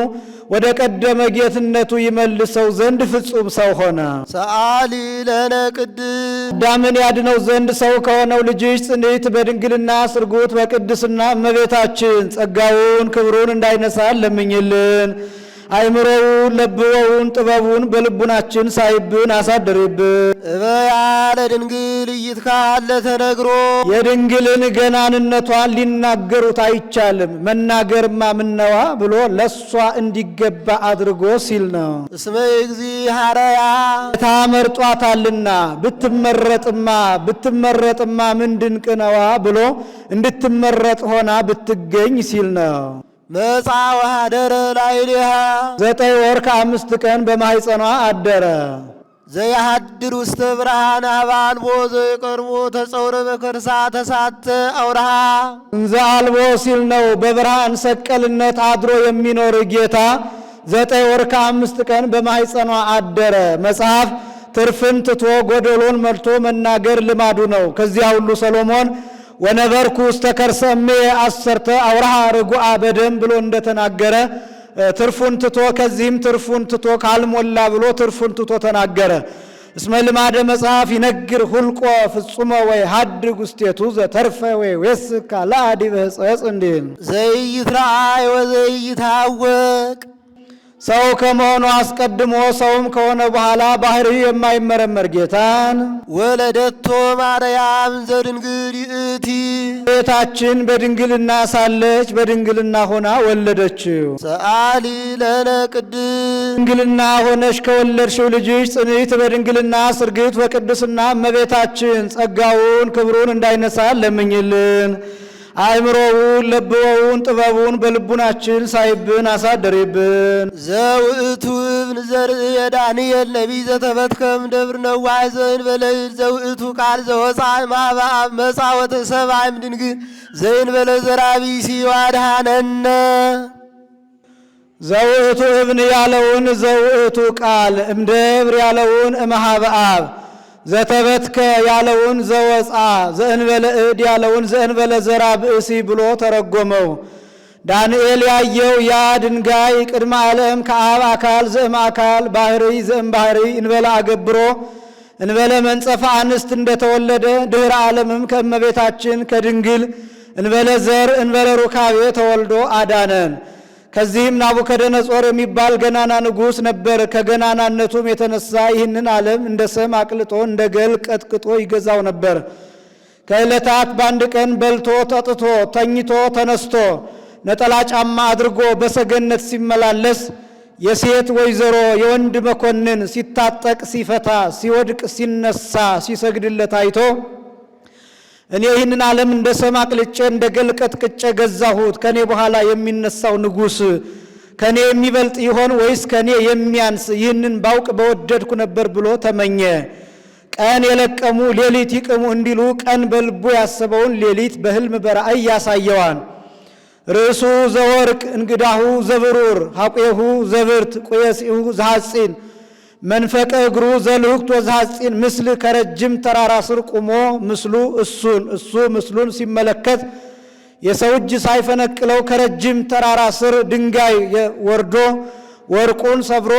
ወደ ቀደመ ጌትነቱ ይመልሰው ዘንድ ፍጹም ሰው ሆነ። ሰአሊ ለነ ቅድስት አዳምን ያድነው ዘንድ ሰው ከሆነው ልጅሽ ጽንዕት በድንግልና ስርጉት በቅድስና እመቤታችን ጸጋውን ክብሩን እንዳይነሳን ለምኝልን። አእምሮውን ለብወውን ጥበቡን በልቡናችን ሳይብን አሳድርብን። እበያለ ድንግል እይትካለ ተነግሮ የድንግልን ገናንነቷን ሊናገሩት አይቻልም፣ መናገርማ ምነዋ ብሎ ለሷ እንዲገባ አድርጎ ሲል ነው። እስመ እግዚአብሔር ታመርጧታልና ብትመረጥማ ምን ድንቅ ነዋ ብሎ እንድትመረጥ ሆና ብትገኝ ሲል ነው። መጻ ወኀደረ ላዕሌሃ 9 ወር ከ5 ቀን በማኅፀኗ አደረ። ዘያሃድር ውስተ ብርሃን አበ አልቦ ዘየቀርቦ ተጸውረ በከርሳ ተሳተ አውርሃ እንዘ አልቦ ሲል ነው። በብርሃን ሰቀልነት አድሮ የሚኖር ጌታ 9 ወር ከ5 ቀን በማኅፀኗ አደረ። መጽሐፍ ትርፍን ትቶ ጎደሎን መልቶ መናገር ልማዱ ነው። ከዚያ ሁሉ ሰሎሞን ወነበርኩ ውስተ ከርሰ እምየ 10 አውርሃ ርጉአ በደም ብሎ እንደተናገረ ትርፉን ትቶ ከዚህም ትርፉን ትቶ ካልሞላ ብሎ ትርፉን ትቶ ተናገረ። እስመ ልማደ መጽሐፍ ይነግር ሁልቆ ፍጹመ ወይ ሀድግ ውስቴቱ ዘተርፈ ወይ ወስካ ለአዲበ ሕጸጽ እንዲል ዘይትራእይ ወዘይታወቅ ሰው ከመሆኑ አስቀድሞ ሰውም ከሆነ በኋላ ባህሪ የማይመረመር ጌታን ወለደቶ ማርያም ዘድንግል ይእቲ ቤታችን በድንግልና ሳለች በድንግልና ሆና ወለደችው። ሰአሊ ለነ ቅድስ ድንግልና ሆነሽ ከወለድሽው ልጅሽ ጽንዕት በድንግልና ስርግት በቅድስና እመቤታችን ጸጋውን ክብሩን እንዳይነሳ ለምኝልን። አእምሮውን ለብወውን ጥበቡን በልቡናችን ሳይብን አሳደሪብን። ዘውእቱ እብን ዘርእየ የዳንኤል ነቢይ ዘተበትከም ደብር ነዋይ ዘእንበለ ዘውእቱ ቃል ዘወፃ እምኀበ አብ መጻ ወተሰብአ እምድንግል ዘእንበለ ዘራቢሲ ዋድኀነነ። ዘውእቱ እብን ያለውን ዘውእቱ ቃል እምደብር ያለውን እምኀበ አብ ዘተበትከ ያለውን ዘወፃ ዘእንበለ እድ ያለውን ዘእንበለ ዘራ ብእሲ ብሎ ተረጎመው። ዳንኤል ያየው ያ ድንጋይ ቅድመ ዓለም ከአብ አካል ዘእም አካል ባህሪ ዘእም ባህሪ እንበለ አገብሮ እንበለ መንጸፈ አንስት እንደተወለደ ድኅረ ዓለምም ከእመቤታችን ከድንግል እንበለ ዘር እንበለ ሩካቤ ተወልዶ አዳነን። ከዚህም ናቡከደነጾር የሚባል ገናና ንጉሥ ነበር። ከገናናነቱም የተነሳ ይህንን ዓለም እንደ ሰም አቅልጦ እንደ ገል ቀጥቅጦ ይገዛው ነበር። ከዕለታት በአንድ ቀን በልቶ ጠጥቶ ተኝቶ ተነስቶ ነጠላ ጫማ አድርጎ በሰገነት ሲመላለስ የሴት ወይዘሮ የወንድ መኮንን ሲታጠቅ ሲፈታ ሲወድቅ ሲነሳ ሲሰግድለት አይቶ እኔ ይህንን ዓለም እንደ ሰም አቅልጬ እንደ ገል ቀጥቅጬ ገዛሁት፣ ከኔ በኋላ የሚነሳው ንጉሥ ከኔ የሚበልጥ ይሆን ወይስ ከኔ የሚያንስ? ይህንን ባውቅ በወደድኩ ነበር ብሎ ተመኘ። ቀን የለቀሙ ሌሊት ይቅሙ እንዲሉ ቀን በልቡ ያሰበውን ሌሊት በሕልም በራእይ ያሳየዋል። ርእሱ ዘወርቅ እንግዳሁ ዘብሩር ሐቁሁ ዘብርት ቁየሲሁ ዘሐፂን መንፈቀ እግሩ ዘልሁክት ወዘሐፂን ምስል ከረጅም ተራራ ስር ቁሞ ምስሉ እሱ ምስሉን ሲመለከት የሰው እጅ ሳይፈነቅለው ከረጅም ተራራ ስር ድንጋይ ወርዶ ወርቁን ሰብሮ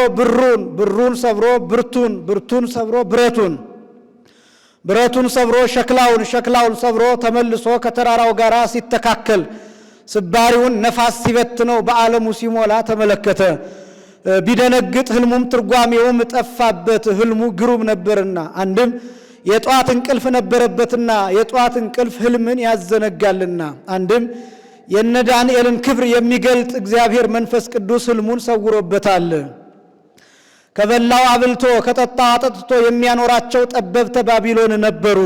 ብሩን ሰብሮ ብርቱን ሰብሮ ብረቱን ሰብሮ ሸክላውን ሰብሮ ተመልሶ ከተራራው ጋር ሲተካከል ስባሪውን ነፋስ ሲበትነው በዓለሙ ሲሞላ ተመለከተ። ቢደነግጥ ህልሙም ትርጓሜውም ጠፋበት። ህልሙ ግሩም ነበርና አንድም የጧት እንቅልፍ ነበረበትና የጧት እንቅልፍ ህልምን ያዘነጋልና አንድም የነ ዳንኤልን ክብር የሚገልጥ እግዚአብሔር መንፈስ ቅዱስ ህልሙን ሰውሮበታል። ከበላው አብልቶ ከጠጣው አጠጥቶ የሚያኖራቸው ጠበብተ ባቢሎን ነበሩ።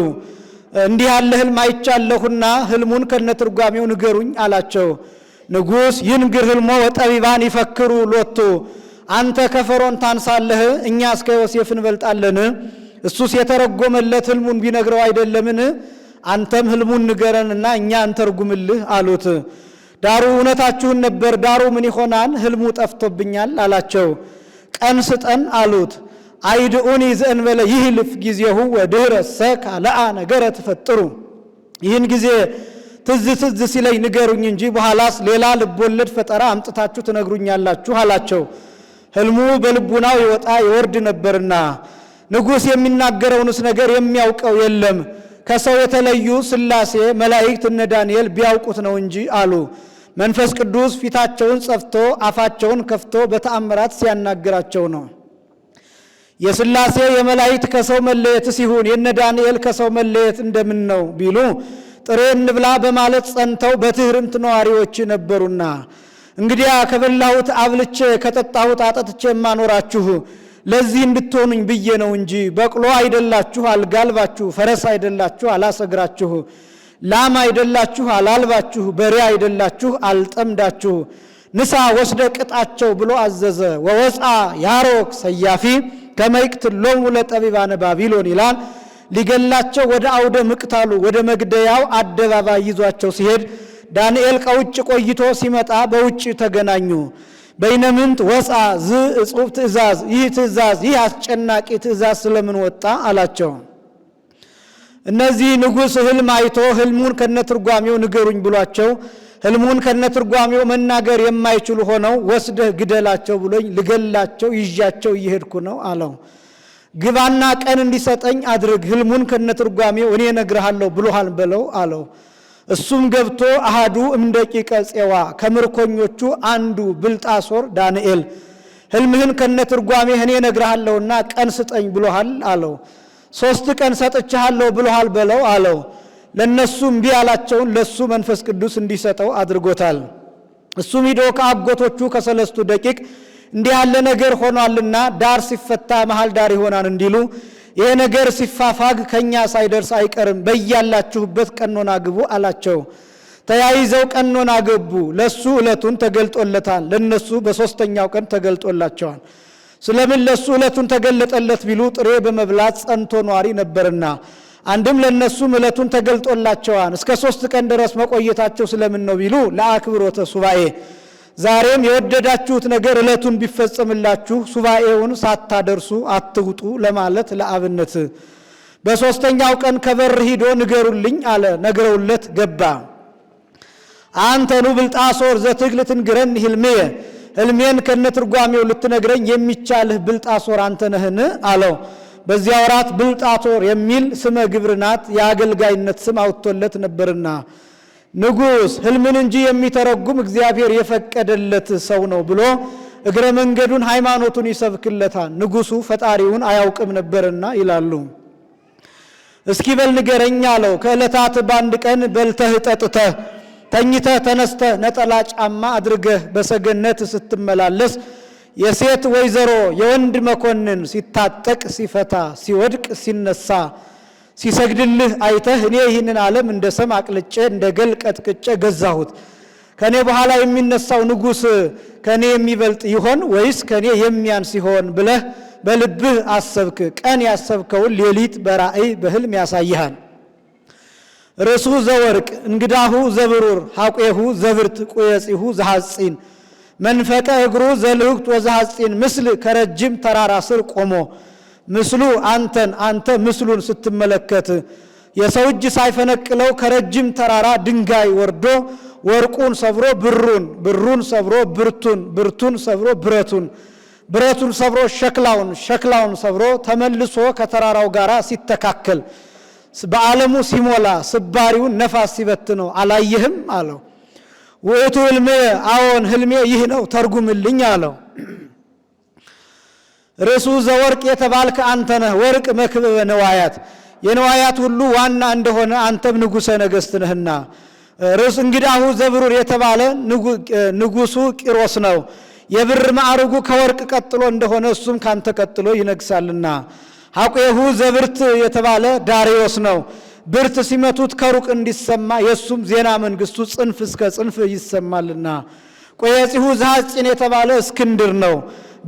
እንዲህ ያለ ህልም አይቻለሁና ህልሙን ከነትርጓሜው ንገሩኝ አላቸው። ንጉሥ ይንግር ህልሞ ወጠቢባን ይፈክሩ ሎቱ፣ አንተ ከፈሮን ታንሳለህ፣ እኛ እስከ ዮሴፍ እንበልጣለን። እሱስ የተረጎመለት ህልሙን ቢነግረው አይደለምን? አንተም ህልሙን ንገረንና እኛ እንተርጉምልህ አሉት። ዳሩ እውነታችሁን ነበር፣ ዳሩ ምን ይሆናል? ህልሙ ጠፍቶብኛል አላቸው። ቀን ስጠን አሉት። አይድኡኒ ዘእንበለ ይህልፍ ጊዜሁ ወድኅረ ሰካለአ ነገረ ትፈጥሩ፣ ይህን ጊዜ ትዝ ሲለኝ ንገሩኝ እንጂ በኋላስ ሌላ ልቦለድ ፈጠራ አምጥታችሁ ትነግሩኛላችሁ አላቸው። ህልሙ በልቡናው ይወጣ ይወርድ ነበርና ንጉሥ የሚናገረውንስ ነገር የሚያውቀው የለም፣ ከሰው የተለዩ ሥላሴ መላእክት እነ ዳንኤል ቢያውቁት ነው እንጂ አሉ። መንፈስ ቅዱስ ፊታቸውን ጸፍቶ አፋቸውን ከፍቶ በተአምራት ሲያናግራቸው ነው። የሥላሴ የመላእክት ከሰው መለየት ሲሆን የነ ዳንኤል ከሰው መለየት እንደምን ነው ቢሉ ጥሬ እንብላ በማለት ጸንተው በትህርምት ነዋሪዎች ነበሩና፣ እንግዲያ ከበላሁት አብልቼ ከጠጣሁት አጠጥቼ የማኖራችሁ ለዚህ እንድትሆኑኝ ብዬ ነው እንጂ በቅሎ አይደላችሁ አልጋልባችሁ፣ ፈረስ አይደላችሁ አላሰግራችሁ፣ ላም አይደላችሁ አላልባችሁ፣ በሬ አይደላችሁ አልጠምዳችሁ፣ ንሳ ወስደ ቅጣቸው ብሎ አዘዘ። ወወፃ ያሮክ ሰያፊ ከመይቅትሎሙ ለጠቢባነ ባቢሎን ይላል። ሊገላቸው ወደ አውደ ምቅታሉ ወደ መግደያው አደባባይ ይዟቸው ሲሄድ ዳንኤል ከውጭ ቆይቶ ሲመጣ በውጭ ተገናኙ። በይነምንት ወፃ ዝ እጹብ ትእዛዝ፣ ይህ አስጨናቂ ትእዛዝ ስለምን ወጣ አላቸው። እነዚህ ንጉሥ ህልም አይቶ ህልሙን ከነትርጓሜው ንገሩኝ ብሏቸው ህልሙን ከነትርጓሜው መናገር የማይችሉ ሆነው ወስደህ ግደላቸው ብሎኝ ልገላቸው ይዣቸው እየሄድኩ ነው አለው። ግባና ቀን እንዲሰጠኝ አድርግ፣ ህልሙን ከነትርጓሜው እኔ እነግርሃለሁ ብሎሃል በለው አለው። እሱም ገብቶ አሃዱ እምደቂቀ ፄዋ ከምርኮኞቹ አንዱ ብልጣሶር ዳንኤል ህልምህን ከነትርጓሜህ እኔ እነግርሃለሁና ቀን ስጠኝ ብሎሃል አለው። 3 ቀን ሰጥቻለሁ ብሎሃል በለው አለው። ለነሱ እምቢ ያላቸውን ለሱ መንፈስ ቅዱስ እንዲሰጠው አድርጎታል። እሱም ሂዶ ከአጎቶቹ ከሰለስቱ ደቂቅ እንዲህ ያለ ነገር ሆኗልና ዳር ሲፈታ መሃል ዳር ይሆናል እንዲሉ ይሄ ነገር ሲፋፋግ ከኛ ሳይደርስ አይቀርም፣ በያላችሁበት ቀኖና ግቡ አላቸው። ተያይዘው ቀኖና ገቡ። ለሱ ዕለቱን ተገልጦለታል፣ ለነሱ በ3ኛው ቀን ተገልጦላቸዋል። ስለምን ለሱ ዕለቱን ተገለጠለት ቢሉ ጥሬ በመብላት ጸንቶ ኗሪ ነበርና፣ አንድም ለነሱም ዕለቱን ተገልጦላቸዋል። እስከ 3 ቀን ድረስ መቆየታቸው ስለምን ነው ቢሉ ለአክብሮተ ሱባኤ፣ ዛሬም የወደዳችሁት ነገር ዕለቱን ቢፈጸምላችሁ ሱባኤውን ሳታደርሱ አትውጡ ለማለት ለአብነት። በ3ኛው ቀን ከበር ሂዶ ንገሩልኝ አለ። ነግረውለት ገባ። አንተኑ ብልጣሶር ዘትግል ትንግረን ህልሜየ፣ ህልሜን ከነትርጓሜው ልትነግረኝ የሚቻልህ ብልጣሶር አንተ ነህን አለው። በዚያ ወራት ብልጣሶር የሚል ስመ ግብርናት የአገልጋይነት ስም አውጥቶለት ነበርና፣ ንጉሥ ህልምን እንጂ የሚተረጉም እግዚአብሔር የፈቀደለት ሰው ነው ብሎ እግረ መንገዱን ሃይማኖቱን ይሰብክለታል። ንጉሡ ፈጣሪውን አያውቅም ነበርና ይላሉ። እስኪ በል ንገረኝ አለው። ከዕለታት በአንድ ቀን በልተህ ጠጥተህ ተኝተህ ተነስተህ ነጠላ ጫማ አድርገህ በሰገነት ስትመላለስ የሴት ወይዘሮ የወንድ መኮንን ሲታጠቅ ሲፈታ ሲወድቅ ሲነሳ ሲሰግድልህ አይተህ እኔ ይህንን ዓለም እንደ ሰም አቅልጬ እንደ ገል ቀጥቅጬ ገዛሁት፣ ከኔ በኋላ የሚነሳው ንጉሥ ከኔ የሚበልጥ ይሆን ወይስ ከኔ የሚያንስ ይሆን ብለህ በልብህ አሰብክ። ቀን ያሰብከውን ሌሊት በራእይ በህልም ያሳይሃል። ርሱ ዘወርቅ እንግዳሁ ዘብሩር ሐቄሁ ዘብርት ቁየጺሁ ዘሐጺን መንፈቀ እግሩ ዘልህቅት ወዘሐጺን ምስል ከረጅም ተራራ ስር ቆሞ ምስሉ አንተ ምስሉን ስትመለከት የሰው እጅ ሳይፈነቅለው ከረጅም ተራራ ድንጋይ ወርዶ ወርቁን ሰብሮ ብሩን ሰብሮ ብርቱን ሰብሮ ብረቱን ሰብሮ ሸክላውን ሰብሮ ተመልሶ ከተራራው ጋር ሲተካከል በዓለሙ ሲሞላ ስባሪውን ነፋስ ሲበትነው አላየህም አለው። ውእቱ ህልሜ፣ አዎን ህልሜ ይህ ነው ተርጉምልኝ አለው። ርሱ ዘወርቅ የተባልክ አንተ ነህ። ወርቅ መክብበ ነዋያት፣ የነዋያት ሁሉ ዋና እንደሆነ አንተም ንጉሠ ነገሥት ነህና። ርስ እንግዳሁ ዘብሩር የተባለ ንጉሡ ቂሮስ ነው። የብር ማዕርጉ ከወርቅ ቀጥሎ እንደሆነ እሱም ካንተ ቀጥሎ ይነግሳልና። ሐቄሁ ዘብርት የተባለ ዳርዮስ ነው። ብርት ሲመቱት ከሩቅ እንዲሰማ የሱም ዜና መንግስቱ ጽንፍ እስከ ጽንፍ ይሰማልና። ቆየጺሁ ዘሐጺን የተባለ እስክንድር ነው።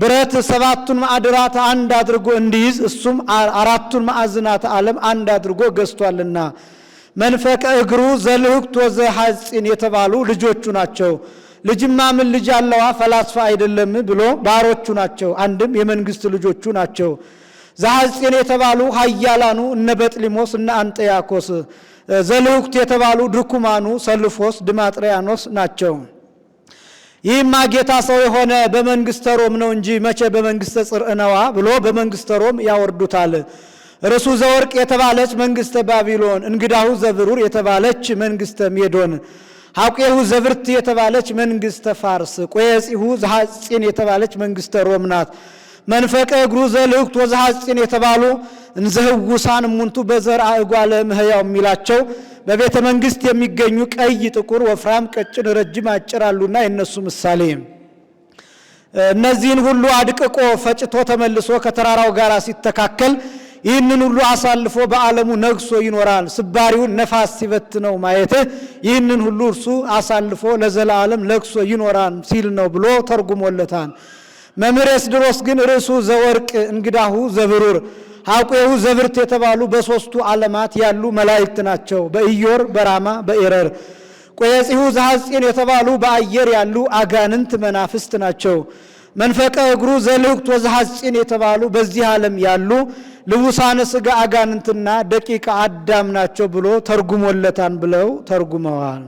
ብረት 7ቱን ማዕድራት አንድ አድርጎ እንዲይዝ እሱም 4ቱን ማዕዝናት ዓለም አንድ አድርጎ ገዝቷልና። መንፈቀ እግሩ ዘልህቅት ወዘሐጺን የተባሉ ልጆቹ ናቸው። ልጅማ ምን ልጅ አለዋ ፈላስፋ አይደለም ብሎ ባሮቹ ናቸው። አንድም የመንግስት ልጆቹ ናቸው። ዘሐጺን የተባሉ ኃያላኑ እነ በጥሊሞስ እነ አንጠያኮስ፣ ዘልህቅት የተባሉ ድኩማኑ ሰልፎስ ድማጥሪያኖስ ናቸው። ይህማ ጌታ ሰው የሆነ በመንግስተ ሮም ነው እንጂ መቼ በመንግስተ ጽርዕ ነዋ ብሎ በመንግስተ ሮም ያወርዱታል። ርሱ ዘወርቅ የተባለች መንግስተ ባቢሎን፣ እንግዳሁ ዘብሩር የተባለች መንግስተ ሜዶን፣ ሐቁሁ ዘብርት የተባለች መንግስተ ፋርስ፣ ቆየጺሁ ዘሐጺን የተባለች መንግስተ ሮም ናት። መንፈቀ እግሩ ዘልዕክት ወዘሐጺን የተባሉ እንዘህውሳን እሙንቱ በዘርአ እጓለ እምህያው የሚላቸው በቤተ መንግስት የሚገኙ ቀይ፣ ጥቁር፣ ወፍራም፣ ቀጭን፣ ረጅም፣ አጭር አሉና የነሱ ምሳሌ። እነዚህን ሁሉ አድቅቆ ፈጭቶ ተመልሶ ከተራራው ጋር ሲተካከል ይህንን ሁሉ አሳልፎ በዓለሙ ነግሶ ይኖራል። ስባሪውን ነፋስ ሲበትነው ማየት ይህንን ሁሉ እርሱ አሳልፎ ለዘላለም ነግሶ ይኖራል ሲል ነው ብሎ ተርጉሞለታል። መምህር ኤስድሮስ ግን ርዕሱ ዘወርቅ እንግዳሁ ዘብሩር ሐቁሁ ዘብርት የተባሉ በሶስቱ ዓለማት ያሉ መላእክት ናቸው። በኢዮር፣ በራማ፣ በኤረር። ቆየጺሁ ዘሐጺን የተባሉ በአየር ያሉ አጋንንት መናፍስት ናቸው። መንፈቀ እግሩ ዘልዕክት ወዘሐጺን የተባሉ በዚህ ዓለም ያሉ ልውሳነ ሥጋ አጋንንትና ደቂቀ አዳም ናቸው ብሎ ተርጉሞለታን ብለው ተርጉመዋል።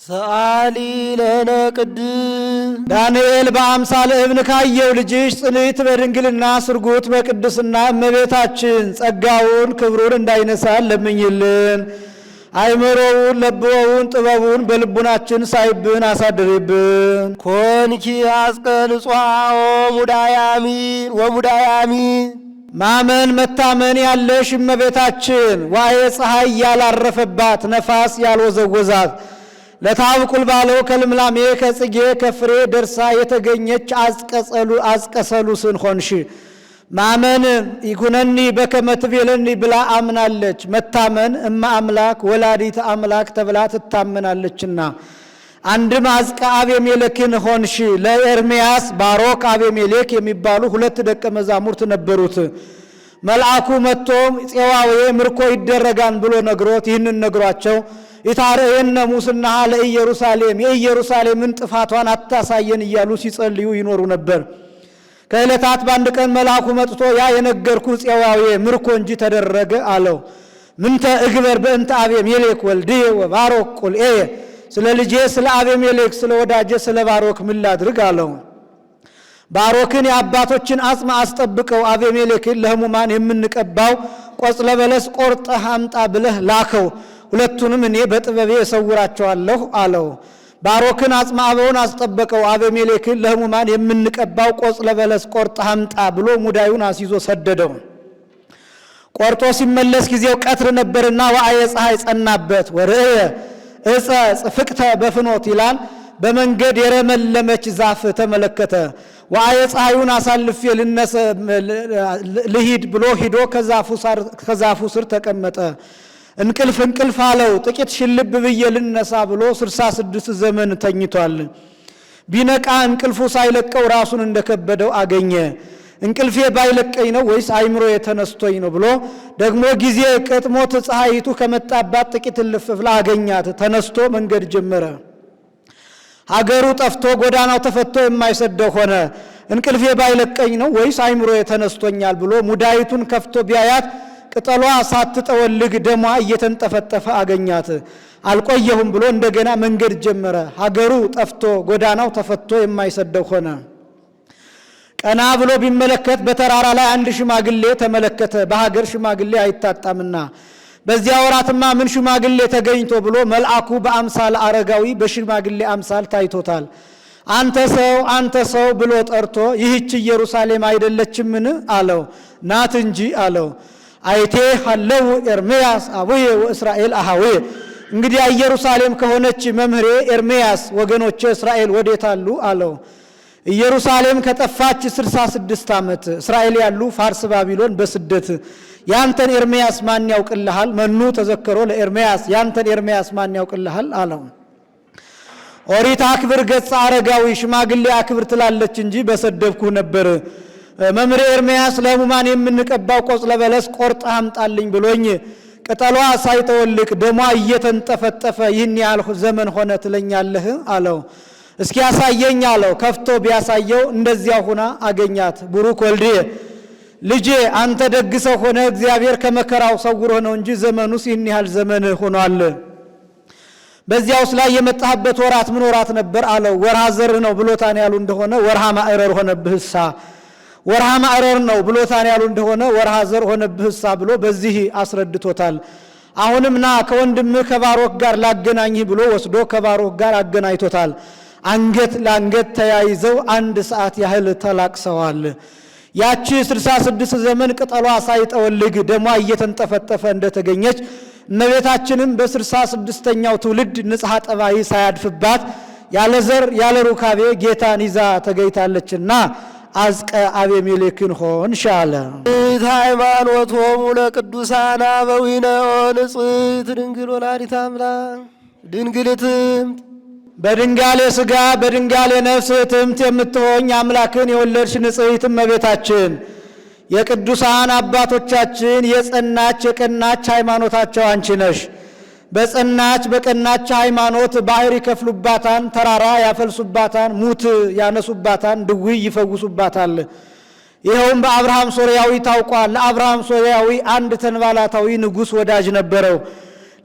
ሰአሊ ለነ ቅድስ ዳንኤል በአምሳለ እብን ካየው ልጅሽ ጽንዕት በድንግልና ስርጉት በቅድስና እመቤታችን ጸጋውን ክብሩን እንዳይነሳን ለምኝልን። አይምሮውን ለብወውን ጥበቡን በልቡናችን ሳይብን አሳድሪብን። ኮንኪ አስቀል ጽዋኦ ሙዳያሚን ወሙዳያሚን ማመን መታመን ያለሽ እመቤታችን ዋየ ፀሐይ ያላረፈባት ነፋስ ያልወዘወዛት ለታብቁል ባለው ከልምላሜ ከጽጌ ከፍሬ ደርሳ የተገኘች አዝቀሰሉስን ሆንሽ። ማመን ይኩነኒ በከመ ትቤለኒ ብላ አምናለች። መታመን እማ አምላክ ወላዲተ አምላክ ተብላ ትታመናለችና አንድም አዝቀ አቤሜሌክን ሆንሽ። ለኤርምያስ ባሮክ አቤሜሌክ የሚባሉ ሁለት ደቀ መዛሙርት ነበሩት። መልአኩ መጥቶ ፄዋዌ ምርኮ ይደረጋን ብሎ ነግሮት ይህንን ነግሯቸው ኢታርየነ ሙስናሃ ለኢየሩሳሌም የኢየሩሳሌምን ጥፋቷን አታሳየን እያሉ ሲጸልዩ ይኖሩ ነበር። ከዕለታት በአንድ ቀን መልአኩ መጥቶ ያ የነገርኩ ፄዋዌ ምርኮ እንጂ ተደረገ አለው። ምንተ እግበር በእንተ አቤሜሌክ ወልድየ ወባሮክ ቁልኤየ ስለ ልጄ ስለ አቤሜሌክ ስለ ወዳጄ ስለ ባሮክ ምን ላድርግ አለው። ባሮክን የአባቶችን አጽም አስጠብቀው አቤሜሌክን ለሕሙማን የምንቀባው ቆጽለ በለስ ቆርጠህ አምጣ ብለህ ላከው፣ ሁለቱንም እኔ በጥበቤ እሰውራቸዋለሁ አለው። ባሮክን አጽመ አበውን አስጠበቀው። አቤሜሌክን ለሕሙማን የምንቀባው ቆጽለ በለስ ቆርጠህ አምጣ ብሎ ሙዳዩን አስይዞ ሰደደው። ቆርጦ ሲመለስ ጊዜው ቀትር ነበርና ወአየ ፀሐይ ጸናበት። ወርእየ እፀ ጽፍቅተ በፍኖት ይላል። በመንገድ የረመለመች ዛፍ ተመለከተ። ወአየ ፀሐዩን አሳልፌ ልሂድ ብሎ ሂዶ ከዛፉ ስር ተቀመጠ። እንቅልፍ አለው። ጥቂት ሽልብ ብዬ ልነሳ ብሎ 66 ዘመን ተኝቷል። ቢነቃ እንቅልፉ ሳይለቀው ራሱን እንደከበደው አገኘ። እንቅልፌ ባይለቀኝ ነው ወይስ አይምሮ የተነስቶኝ ነው ብሎ ደግሞ ጊዜ ቀጥሞት ፀሐይቱ ከመጣባት ጥቂት ልፍ ብላ አገኛት። ተነስቶ መንገድ ጀመረ። ሀገሩ ጠፍቶ ጎዳናው ተፈቶ የማይሰደው ሆነ። እንቅልፌ ባይለቀኝ ነው ወይስ አይምሮ የተነስቶኛል ብሎ ሙዳይቱን ከፍቶ ቢያያት ቅጠሏ ሳትጠወልግ ደሟ እየተንጠፈጠፈ አገኛት። አልቆየሁም ብሎ እንደገና መንገድ ጀመረ። ሀገሩ ጠፍቶ ጎዳናው ተፈቶ የማይሰደው ሆነ። ቀና ብሎ ቢመለከት በተራራ ላይ አንድ ሽማግሌ ተመለከተ። በሀገር ሽማግሌ አይታጣምና በዚያ ወራትማ ምን ሽማግሌ ተገኝቶ ብሎ መልአኩ በአምሳል አረጋዊ በሽማግሌ አምሳል ታይቶታል። አንተ ሰው ብሎ ጠርቶ ይህች ኢየሩሳሌም አይደለችምን አለው። ናት እንጂ አለው። አይቴ ሀለው ኤርምያስ አቡየ ወእስራኤል አሃዌ እንግዲህ ኢየሩሳሌም ከሆነች መምህሬ ኤርምያስ ወገኖቼ እስራኤል ወዴት አሉ አለው። ኢየሩሳሌም ከጠፋች 66 ዓመት እስራኤል ያሉ ፋርስ ባቢሎን በስደት ያንተን ኤርምያስ ማን ያውቅልሃል? መኑ ተዘከሮ ለኤርምያስ ያንተን ኤርምያስ ማን ያውቅልሃል አለው። ኦሪት አክብር ገጸ አረጋዊ ሽማግሌ አክብር ትላለች እንጂ በሰደብኩ ነበር። መምህር ኤርምያስ ለሕሙማን የምንቀባው ቆጽለ በለስ ቆርጠ አምጣልኝ ብሎኝ ቅጠሏ ሳይተወልቅ ደሟ እየተንጠፈጠፈ ይህን ያህል ዘመን ሆነ ትለኛለህ አለው። እስኪ ያሳየኝ አለው። ከፍቶ ቢያሳየው እንደዚያ ሆና አገኛት። ቡሩክ ወልድየ ልጄ አንተ ደግ ሰው ሆነ እግዚአብሔር ከመከራው ሰውሮ ነው እንጂ ዘመኑስ ይህን ያህል ዘመን ሆኗል። በዚያውስ ላይ የመጣህበት ወራት ምን ወራት ነበር አለው። ወርሃ ዘር ነው ብሎታን ያሉ እንደሆነ ወርሃ ማዕረር ሆነብህሳ። ወርሃ ማዕረር ነው ብሎታን ያሉ እንደሆነ ወርሃ ዘር ሆነብህሳ ብሎ በዚህ አስረድቶታል። አሁንም ና ከወንድምህ ከባሮክ ጋር ላገናኝህ ብሎ ወስዶ ከባሮክ ጋር አገናኝቶታል። አንገት ለአንገት ተያይዘው 1 ሰዓት ያህል ተላቅሰዋል። ያቺ 66 ዘመን ቅጠሏ ሳይጠወልግ ደሟ እየተንጠፈጠፈ እንደተገኘች እመቤታችንም በ66ኛው ትውልድ ንጽሐ ጠባይ ሳያድፍባት ያለ ዘር ያለ ሩካቤ ጌታን ይዛ ተገኝታለችና አዝቀ አቤሜሌክን ሆንሽ አለ። ሃይማኖቶሙ ለቅዱሳን አበዊነ ንጽሕት ድንግል ወላዲተ አምላክ ድንግልትም በድንጋሌ ሥጋ በድንጋሌ ነፍስ ትምት የምትሆኝ አምላክን የወለድሽ ንጽሕት እመቤታችን የቅዱሳን አባቶቻችን የጸናች የቀናች ሃይማኖታቸው አንቺ ነሽ። በጸናች በቀናች ሃይማኖት ባህር ይከፍሉባታል፣ ተራራ ያፈልሱባታል፣ ሙት ያነሱባታል፣ ድውይ ይፈውሱባታል። ይኸውም በአብርሃም ሶርያዊ ታውቋል። ለአብርሃም ሶርያዊ አንድ ተንባላታዊ ንጉሥ ወዳጅ ነበረው።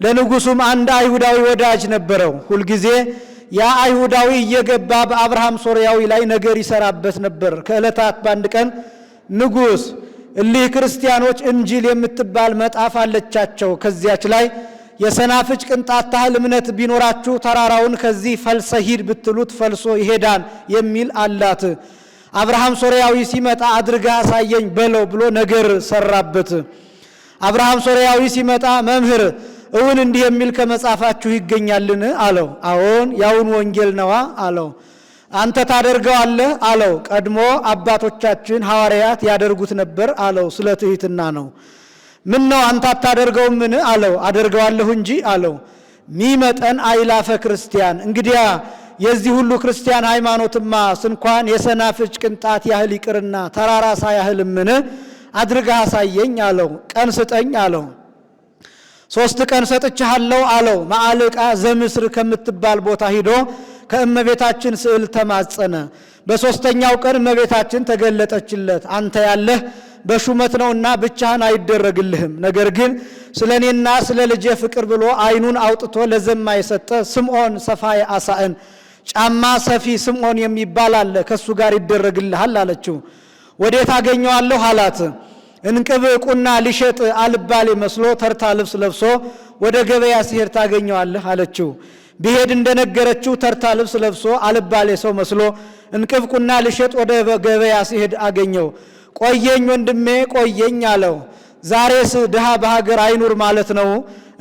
ለንጉሡም አንድ አይሁዳዊ ወዳጅ ነበረው። ሁልጊዜ ያ አይሁዳዊ እየገባ በአብርሃም ሶርያዊ ላይ ነገር ይሰራበት ነበር። ከዕለታት በአንድ ቀን ንጉሥ እሊህ ክርስቲያኖች እንጂል የምትባል መጣፍ አለቻቸው፣ ከዚያች ላይ የሰናፍጭ ቅንጣት ታህል እምነት ቢኖራችሁ ተራራውን ከዚህ ፈልሰ ሂድ ብትሉት ፈልሶ ይሄዳል የሚል አላት። አብርሃም ሶርያዊ ሲመጣ አድርጋ አሳየኝ በለው ብሎ ነገር ሰራበት። አብርሃም ሶርያዊ ሲመጣ መምህር እውን እንዲህ የሚል ከመጻፋችሁ ይገኛልን አለው። አዎን ያውን ወንጌል ነዋ አለው። አንተ ታደርገዋለህ አለው። ቀድሞ አባቶቻችን ሐዋርያት ያደርጉት ነበር አለው። ስለ ትሕትና ነው። ምን ነው አንተ አታደርገውምን አለው። አደርገዋለሁ እንጂ አለው። ሚመጠን አይላፈ ክርስቲያን እንግዲያ የዚህ ሁሉ ክርስቲያን ሃይማኖትማ ስንኳን የሰናፍጭ ቅንጣት ያህል ይቅርና ተራራ ሳያህልምን አድርገህ አሳየኝ አለው። ቀን ስጠኝ አለው። 3 ቀን ሰጥቻለሁ አለው። ማዕልቃ ዘምስር ከምትባል ቦታ ሂዶ ከእመቤታችን ስዕል ተማጸነ። በ3ኛው ቀን እመቤታችን ተገለጠችለት። አንተ ያለህ በሹመት ነውና ብቻህን አይደረግልህም። ነገር ግን ስለ እኔና ስለ ልጄ ፍቅር ብሎ ዓይኑን አውጥቶ ለዘማ የሰጠ ስምዖን ሰፋዬ አሳእን ጫማ ሰፊ ስምዖን የሚባል አለ፣ ከሱ ጋር ይደረግልሃል አለችው። ወዴት አገኘዋለሁ አላት። እንቅብ ቁና ሊሸጥ አልባሌ መስሎ ተርታ ልብስ ለብሶ ወደ ገበያ ሲሄድ ታገኘዋለህ አለችው። ቢሄድ እንደነገረችው ተርታ ልብስ ለብሶ አልባሌ ሰው መስሎ እንቅብ ቁና ሊሸጥ ወደ ገበያ ሲሄድ አገኘው። ቆየኝ ወንድሜ ቆየኝ አለው። ዛሬስ ድሃ በሀገር አይኑር ማለት ነው?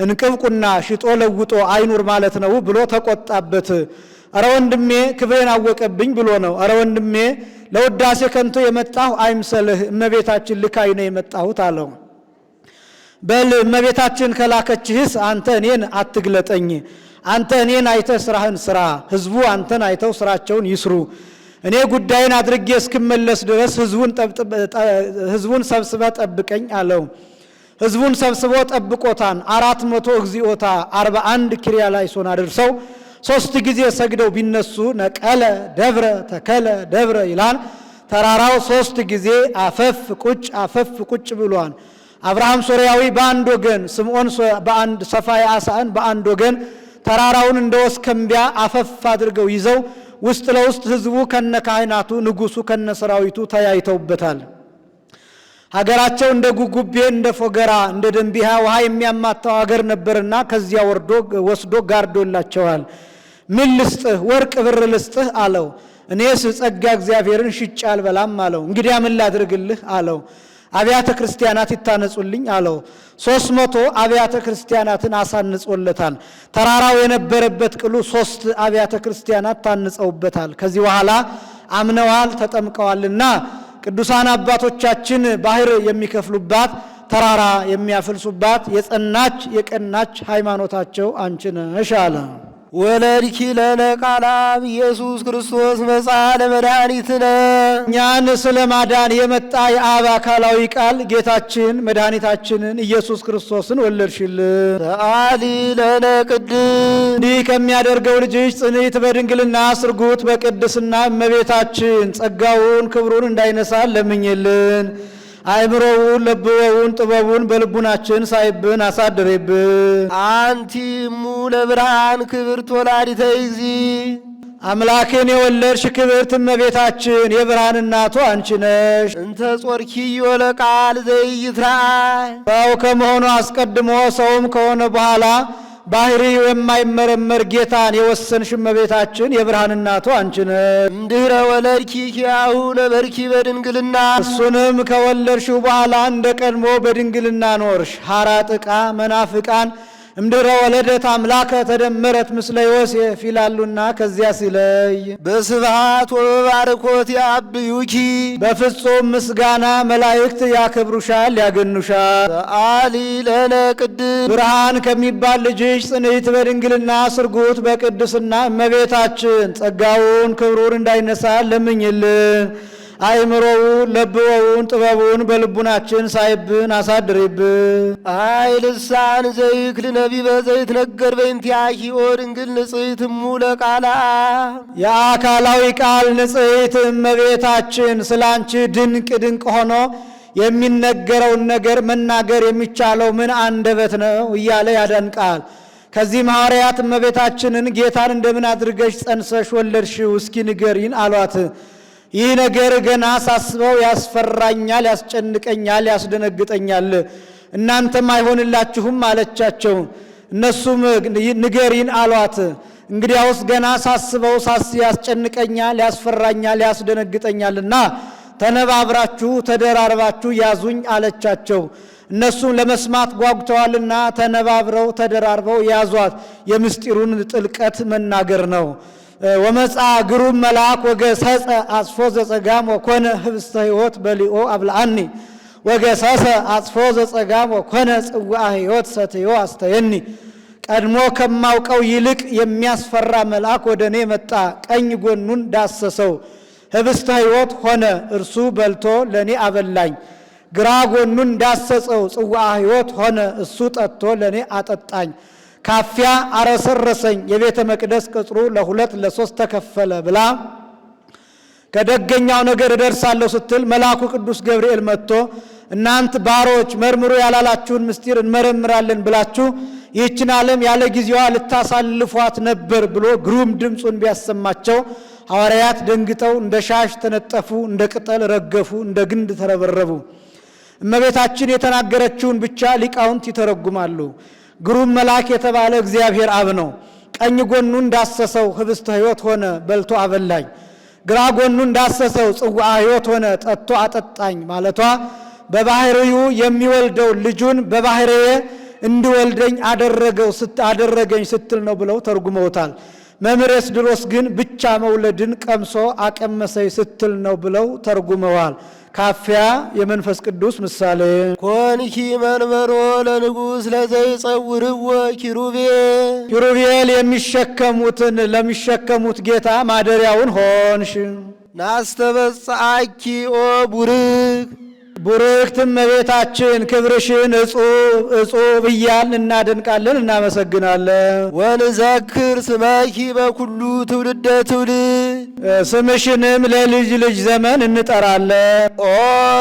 እንቅብ ቁና ሽጦ ለውጦ አይኑር ማለት ነው ብሎ ተቆጣበት። አረ ወንድሜ ክብሬን አወቀብኝ ብሎ ነው። አረ ወንድሜ ለውዳሴ ከንቱ የመጣሁ አይምሰልህ፣ እመቤታችን ልካይ ነው የመጣሁት አለው። በል እመቤታችን ከላከችህስ አንተ እኔን አትግለጠኝ። አንተ እኔን አይተህ ስራህን ስራ፣ ህዝቡ አንተን አይተው ስራቸውን ይስሩ። እኔ ጉዳይን አድርጌ እስክመለስ ድረስ ህዝቡን ሰብስበ ጠብቀኝ አለው። ህዝቡን ሰብስቦ ጠብቆታን 400 እግዚኦታ 41 ኪሪያ ላይ ሶን አድርሰው 3 ጊዜ ሰግደው ቢነሱ ነቀለ ደብረ ተከለ ደብረ ይላል። ተራራው 3 ጊዜ አፈፍ ቁጭ ብሏል። አብርሃም ሶርያዊ በአንድ ወገን፣ ስምዖን በአንድ ሰፋዬ አሳእን በአንድ ወገን ተራራውን እንደ ወስከምቢያ አፈፍ አድርገው ይዘው ውስጥ ለውስጥ ህዝቡ ከነ ካህናቱ ንጉሱ ከነ ሰራዊቱ ተያይተውበታል። ሀገራቸው እንደ ጉጉቤ እንደ ፎገራ እንደ ደንቢያ ውሃ የሚያማታው ሀገር ነበርና ከዚያ ወስዶ ጋርዶላቸዋል። ምን ልስጥህ? ወርቅ ብር ልስጥህ አለው። እኔስ ጸጋ እግዚአብሔርን ሽጬ አልበላም አለው። እንግዲያ ምን ላድርግልህ አለው። አብያተ ክርስቲያናት ይታነጹልኝ አለው። 300 አብያተ ክርስቲያናትን አሳንጾለታል። ተራራው የነበረበት ቅሉ 3 አብያተ ክርስቲያናት ታንጸውበታል። ከዚህ በኋላ አምነዋል ተጠምቀዋልና ቅዱሳን አባቶቻችን ባህር የሚከፍሉባት ተራራ የሚያፈልሱባት የጸናች የቀናች ሃይማኖታቸው አንቺ ነሽ አለ። ወለድኪ ለነ ቃለ አብ ኢየሱስ ክርስቶስ መጽአ ለመድኃኒትነ እኛን ስለ ማዳን የመጣ የአብ አካላዊ ቃል ጌታችን መድኃኒታችንን ኢየሱስ ክርስቶስን ወለድሽልን። ሰአሊ ለነ ቅድስት እንዲህ ከሚያደርገው ልጅሽ ጽንዕት በድንግልና ስርጉት በቅድስና እመቤታችን ጸጋውን ክብሩን እንዳይነሳን ለምኝልን። አእምሮውን ለብወውን ጥበቡን በልቡናችን ሳይብን አሳድሬብን። አንቲ እሙ ለብርሃን ክብርት ወላዲተ እግዚእ አምላክን የወለድሽ ክብርት እመቤታችን የብርሃን እናቱ አንቺ ነሽ። እንተ ጾርኪዮ ለቃል ዘይትራእይ ሰው ከመሆኑ አስቀድሞ ሰውም ከሆነ በኋላ ባህሪው የማይመረመር ጌታን የወሰንሽ እመቤታችን የብርሃን እናቱ አንቺ ነሽ። እምድኅረ ወለድኪ ኪያሁ ነበርኪ በድንግልና እሱንም ከወለድሽው በኋላ እንደ ቀድሞ በድንግልና ኖርሽ። ሐራጥቃ መናፍቃን እምድኅረ ወለደት አምላከ ተደመረት ምስለ ዮሴፍ ይላሉና ከዚያ ሲለይ በስብሐት ወበባርኮት ያብዩኪ በፍጹም ምስጋና መላእክት ያከብሩሻል ያገኑሻል። ሰአሊ ለነ ቅድስት ብርሃን ከሚባል ልጅሽ ጽንዕት በድንግልና ስርጉት በቅድስና እመቤታችን ጸጋውን ክብሩን እንዳይነሳ ለምኝልን። አእምሮውን ለብወውን ጥበቡን በልቡናችን ሳይብን አሳድሪብን። አይ ልሳን ዘይክል ነቢበ ዘይትነገር በእንቲአኪ ኦ ድንግል ንጽሕት እሙ ለቃላ የአካላዊ ቃል ንጽሕት እመቤታችን ስላንቺ ድንቅ ድንቅ ሆኖ የሚነገረውን ነገር መናገር የሚቻለው ምን አንደበት ነው እያለ ያደንቃል። ከዚህ ሐዋርያት እመቤታችንን ጌታን እንደምን አድርገሽ ጸንሰሽ ወለድሽው እስኪ ንገሪን አሏት። ይህ ነገር ገና ሳስበው ያስፈራኛል፣ ያስጨንቀኛል፣ ያስደነግጠኛል። እናንተም አይሆንላችሁም አለቻቸው። እነሱም ንገሪን አሏት። እንግዲያውስ ገና ሳስበው ያስጨንቀኛል፣ ያስፈራኛል፣ ያስደነግጠኛልና ተነባብራችሁ ተደራርባችሁ ያዙኝ አለቻቸው። እነሱም ለመስማት ጓጉተዋልና ተነባብረው ተደራርበው ያዟት። የምስጢሩን ጥልቀት መናገር ነው። ወመጻ ግሩም መልአክ ወገሰጸ አጽፎ ዘጸጋም ወኮነ ህብስተ ሕይወት በሊኦ አብልአኒ ወገሰሰ አጽፎ ዘጸጋም ወኮነ ጽዋዐ ሕይወት ሰትዮ አስተየኒ። ቀድሞ ከማውቀው ይልቅ የሚያስፈራ መልአክ ወደ እኔ መጣ፣ ቀኝ ጎኑን ዳሰሰው፣ ህብስተ ሕይወት ሆነ፣ እርሱ በልቶ ለእኔ አበላኝ። ግራ ጎኑን ዳሰጸው፣ ጽዋዐ ሕይወት ሆነ፣ እሱ ጠጥቶ ለእኔ አጠጣኝ። ካፊያ አረሰረሰኝ፣ የቤተ መቅደስ ቅጽሩ ለሁለት ለሶስት ተከፈለ ብላ ከደገኛው ነገር እደርሳለሁ ስትል መልአኩ ቅዱስ ገብርኤል መጥቶ እናንት ባሮች መርምሩ ያላላችሁን ምስጢር እንመረምራለን ብላችሁ ይህችን ዓለም ያለ ጊዜዋ ልታሳልፏት ነበር ብሎ ግሩም ድምፁን ቢያሰማቸው ሐዋርያት ደንግጠው እንደ ሻሽ ተነጠፉ፣ እንደ ቅጠል ረገፉ፣ እንደ ግንድ ተረበረቡ። እመቤታችን የተናገረችውን ብቻ ሊቃውንት ይተረጉማሉ። ግሩም መልአክ የተባለ እግዚአብሔር አብ ነው። ቀኝ ጎኑን ዳሰሰው፣ ህብስተ ሕይወት ሆነ፣ በልቶ አበላኝ። ግራ ጎኑን ዳሰሰው፣ ጽዋዐ ሕይወት ሆነ፣ ጠጥቶ አጠጣኝ ማለቷ በባህሪው የሚወልደው ልጁን በባህሪዬ እንዲወልደኝ አደረገኝ ስትል ነው ብለው ተርጉመውታል። መምህር ኤስድሮስ ግን ብቻ መውለድን ቀምሶ አቀመሰኝ ስትል ነው ብለው ተርጉመዋል። ካፊያ የመንፈስ ቅዱስ ምሳሌ። ኮንኪ መንበሮ ለንጉሥ ለዘይጸውርዎ ኪሩቤል የሚሸከሙትን ለሚሸከሙት ጌታ ማደሪያውን ሆንሽ። ናስተበጽአኪ ኦ ቡርክ ቡርክት እመቤታችን ክብርሽን እጹብ እያልን እናደንቃለን እናመሰግናለን። ወንዘክር ስመኪ በኩሉ ትውልደ ትውልድ ስምሽንም ለልጅ ልጅ ዘመን እንጠራለን። ኦ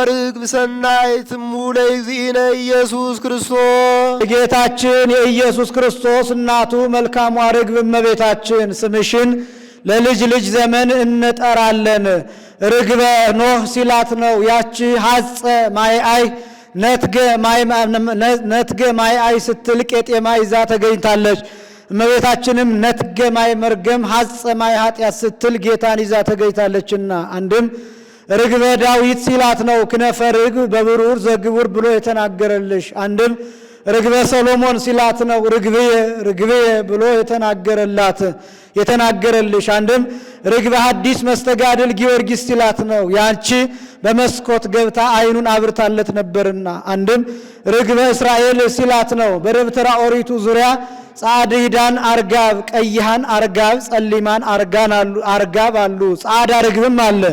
ርግብ ሰናይት እሙ ለእግዚእነ ኢየሱስ ክርስቶስ ጌታችን የኢየሱስ ክርስቶስ እናቱ መልካሟ ርግብ እመቤታችን ስምሽን ለልጅ ልጅ ዘመን እንጠራለን። ርግበ ኖህ ሲላት ነው ያቺ ሐጸ ማይአይ ነትገ ማይአይ ስትል ቄጤማ ይዛ ተገኝታለች። እመቤታችንም ነትገ ማይ መርገም ሐጸ ማይ ኃጢአት ስትል ጌታን ይዛ ተገኝታለችና አንድም ርግበ ዳዊት ሲላት ነው ክነፈ ርግብ በብሩር ዘግቡር ብሎ የተናገረልሽ። አንድም ርግበ ሰሎሞን ሲላት ነው ርግብየ ብሎ የተናገረልሽ። አንድም ርግበ ሐዲስ መስተጋድል ጊዮርጊስ ሲላት ነው ያንቺ በመስኮት ገብታ አይኑን አብርታለት ነበርና። አንድም ርግበ እስራኤል ሲላት ነው በደብተራ ኦሪቱ ዙሪያ ጻድዳን አርጋብ፣ ቀይሃን አርጋብ፣ ጸሊማን አርጋብ አሉ። ጻዳ ርግብም አለ።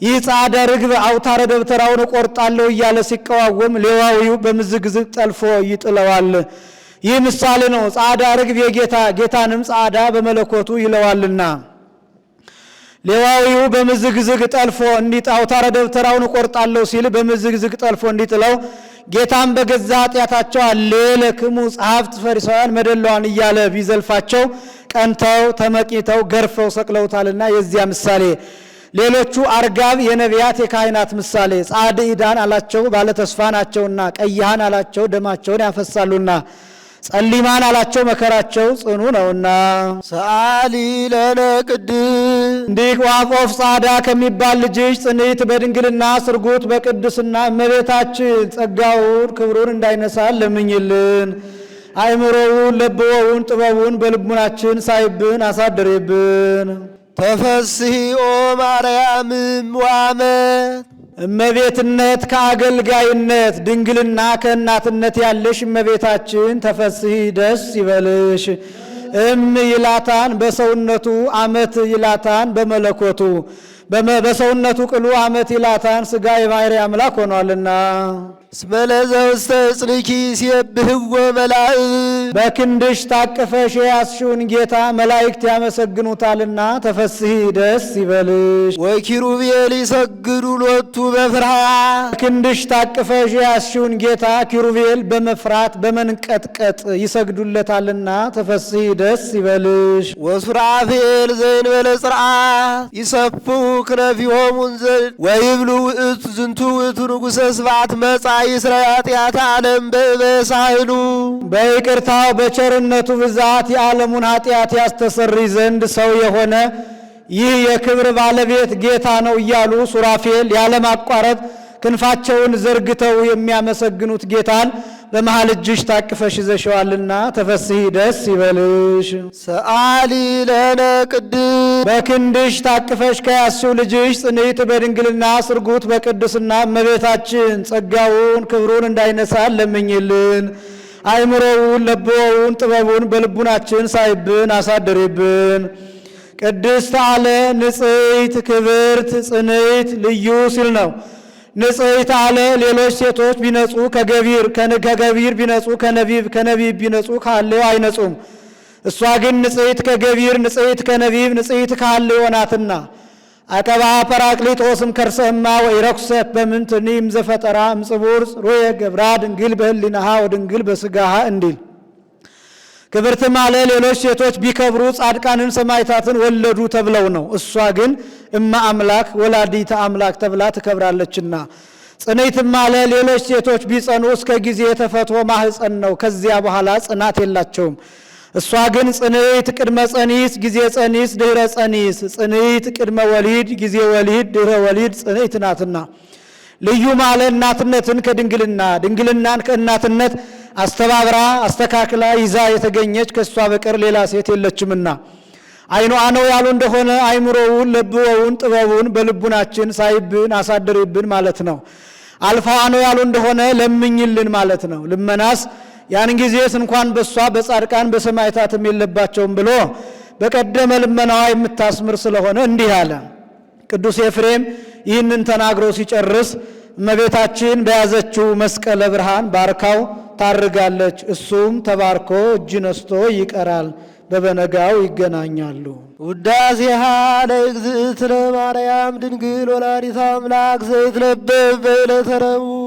ይህ ጻዳ ርግብ አውታረ ደብተራውን እቆርጣለሁ እያለ ሲቀዋወም ሌዋዊው በምዝግዝግ ጠልፎ ይጥለዋል። ይህ ምሳሌ ነው። ጻዳ ርግብ የጌታ ጌታንም ጻዳ በመለኮቱ ይለዋልና ሌዋዊው በምዝግዝግ ጠልፎ አውታረ ደብተራውን እቆርጣለሁ ሲል በምዝግዝግ ጠልፎ እንዲጥለው ጌታም በገዛ ኃጢአታቸው አሌለክሙ ጸሐፍት ፈሪሳውያን መደላዋን እያለ ቢዘልፋቸው ቀንተው ተመቂተው ገርፈው ሰቅለውታልና የዚያ ምሳሌ። ሌሎቹ አርጋብ የነቢያት የካህናት ምሳሌ። ጻድኢዳን አላቸው ባለተስፋ ናቸውና፣ ቀይሃን አላቸው ደማቸውን ያፈሳሉና፣ ጸሊማን አላቸው መከራቸው ጽኑ ነውና። ሰአሊ ለነ ቅድስ እንዲህ ዋቆፍ ጻዳ ከሚባል ልጅሽ ጽንዕት በድንግልና ስርጉት በቅድስና እመቤታችን ጸጋውን ክብሩን እንዳይነሳን ለምኝልን። አእምሮውን ለብወውን ጥበቡን በልቡናችን ሳይብን አሳድሬብን። ተፈስሒ ኦ ማርያም እምዋመት እመቤትነት ከአገልጋይነት ድንግልና ከእናትነት ያለሽ እመቤታችን ተፈስሒ ደስ ይበልሽ። ይላታን በሰውነቱ አመት ይላታን በመለኮቱ በሰውነቱ ቅሉ አመት ይላታን ሥጋ የባሕርይ አምላክ ሆኗልና። እስመ ለዘውስተ እጽንኪ ሲየብህዎ መላእክት በክንድሽ ታቅፈሽ የያዝሽውን ጌታ መላእክት ያመሰግኑታልና ተፈስሒ ደስ ይበልሽ። ወኪሩቤል ይሰግዱ ሎቱ በፍርሃት በክንድሽ ታቅፈሽ የያዝሽውን ጌታ ኪሩቤል በመፍራት በመንቀጥቀጥ ይሰግዱለታልና ተፈስሒ ደስ ይበልሽ። ወሱራፌል ዘእንበለ ጽርዓት ይሰፉ ክነፊሆሙ ወይብሉ ውእቱ ዝንቱ ውእቱ ንጉሠ ስብሐት መጻ ይስረይ ኃጢአተ ዓለም በሳህሉ በይቅርታው በቸርነቱ ብዛት የዓለሙን ኃጢአት ያስተሰርይ ዘንድ ሰው የሆነ ይህ የክብር ባለቤት ጌታ ነው እያሉ ሱራፌል ያለማቋረጥ ክንፋቸውን ዘርግተው የሚያመሰግኑት ጌታን በመሃል እጅሽ ታቅፈሽ ይዘሽዋልና ተፈስሒ ደስ ይበልሽ። ሰአሊ ለነ ቅድስ በክንድሽ ታቅፈሽ ከያዝሽው ልጅሽ ጽንዕት በድንግልና ስርጉት በቅድስና እመቤታችን ጸጋውን ክብሩን እንዳይነሳን ለምኝልን። አእምሮውን ለብወውን ጥበቡን በልቡናችን ሳይብን አሳድሪብን። ቅድስት አለ ንጽሕት ክብርት ጽንዕት ልዩ ሲል ነው። ንጽሕት አለ ሌሎች ሴቶች ቢነጹ ከገቢር ቢነጹ ከነቢብ ቢነጹ ካለው አይነጹም። እሷ ግን ንጽሕት ከገቢር ንጽሕት ከነቢብ ንጽሕት ካለው ናትና። አቀባ ጰራቅሊጦስም ከርሰማ ወይ ረኩሰት በምንትኒም ዘፈጠራ እምጽቡር ጽሩየ ገብራ ድንግል በህሊናሃ ወድንግል በስጋሃ እንዲል። ክብርትም አለ ሌሎች ሴቶች ቢከብሩ ጻድቃንን ሰማዕታትን ወለዱ ተብለው ነው። እሷ ግን እማ አምላክ ወላዲተ አምላክ ተብላ ትከብራለችና። ጽንዕትም አለ ሌሎች ሴቶች ቢጸኑ እስከ ጊዜ ተፈትሖ ማህፀን ነው፣ ከዚያ በኋላ ጽናት የላቸውም። እሷ ግን ጽንዕት ቅድመ ጸኒስ ጊዜ ጸኒስ ድህረ ጸኒስ ጽንዕት ቅድመ ወሊድ ጊዜ ወሊድ ድህረ ወሊድ ጽንዕት ናትና። ልዩ ማለ እናትነትን ከድንግልና ድንግልናን ከእናትነት አስተባብራ አስተካክላ ይዛ የተገኘች ከእሷ በቀር ሌላ ሴት የለችምና። አይኗ ነው ያሉ እንደሆነ አይምሮውን ለብወውን ጥበቡን በልቡናችን ሳይብን አሳድሪብን ማለት ነው። አልፋዋ ነው ያሉ እንደሆነ ለምኝልን ማለት ነው። ልመናስ ያን ጊዜስ እንኳን በሷ በጻድቃን በሰማዕታትም የለባቸውም ብሎ በቀደመ ልመናዋ የምታስምር ስለሆነ እንዲህ አለ። ቅዱስ ኤፍሬም ይህንን ተናግሮ ሲጨርስ እመቤታችን በያዘችው መስቀለ ብርሃን ባርካው ታርጋለች። እሱም ተባርኮ እጅ ነስቶ ይቀራል። በበነጋው ይገናኛሉ። ውዳሴሃ ለእግዝእትነ ማርያም ድንግል ወላዲተ አምላክ ዘይትነበብ በዕለተ ረቡዕ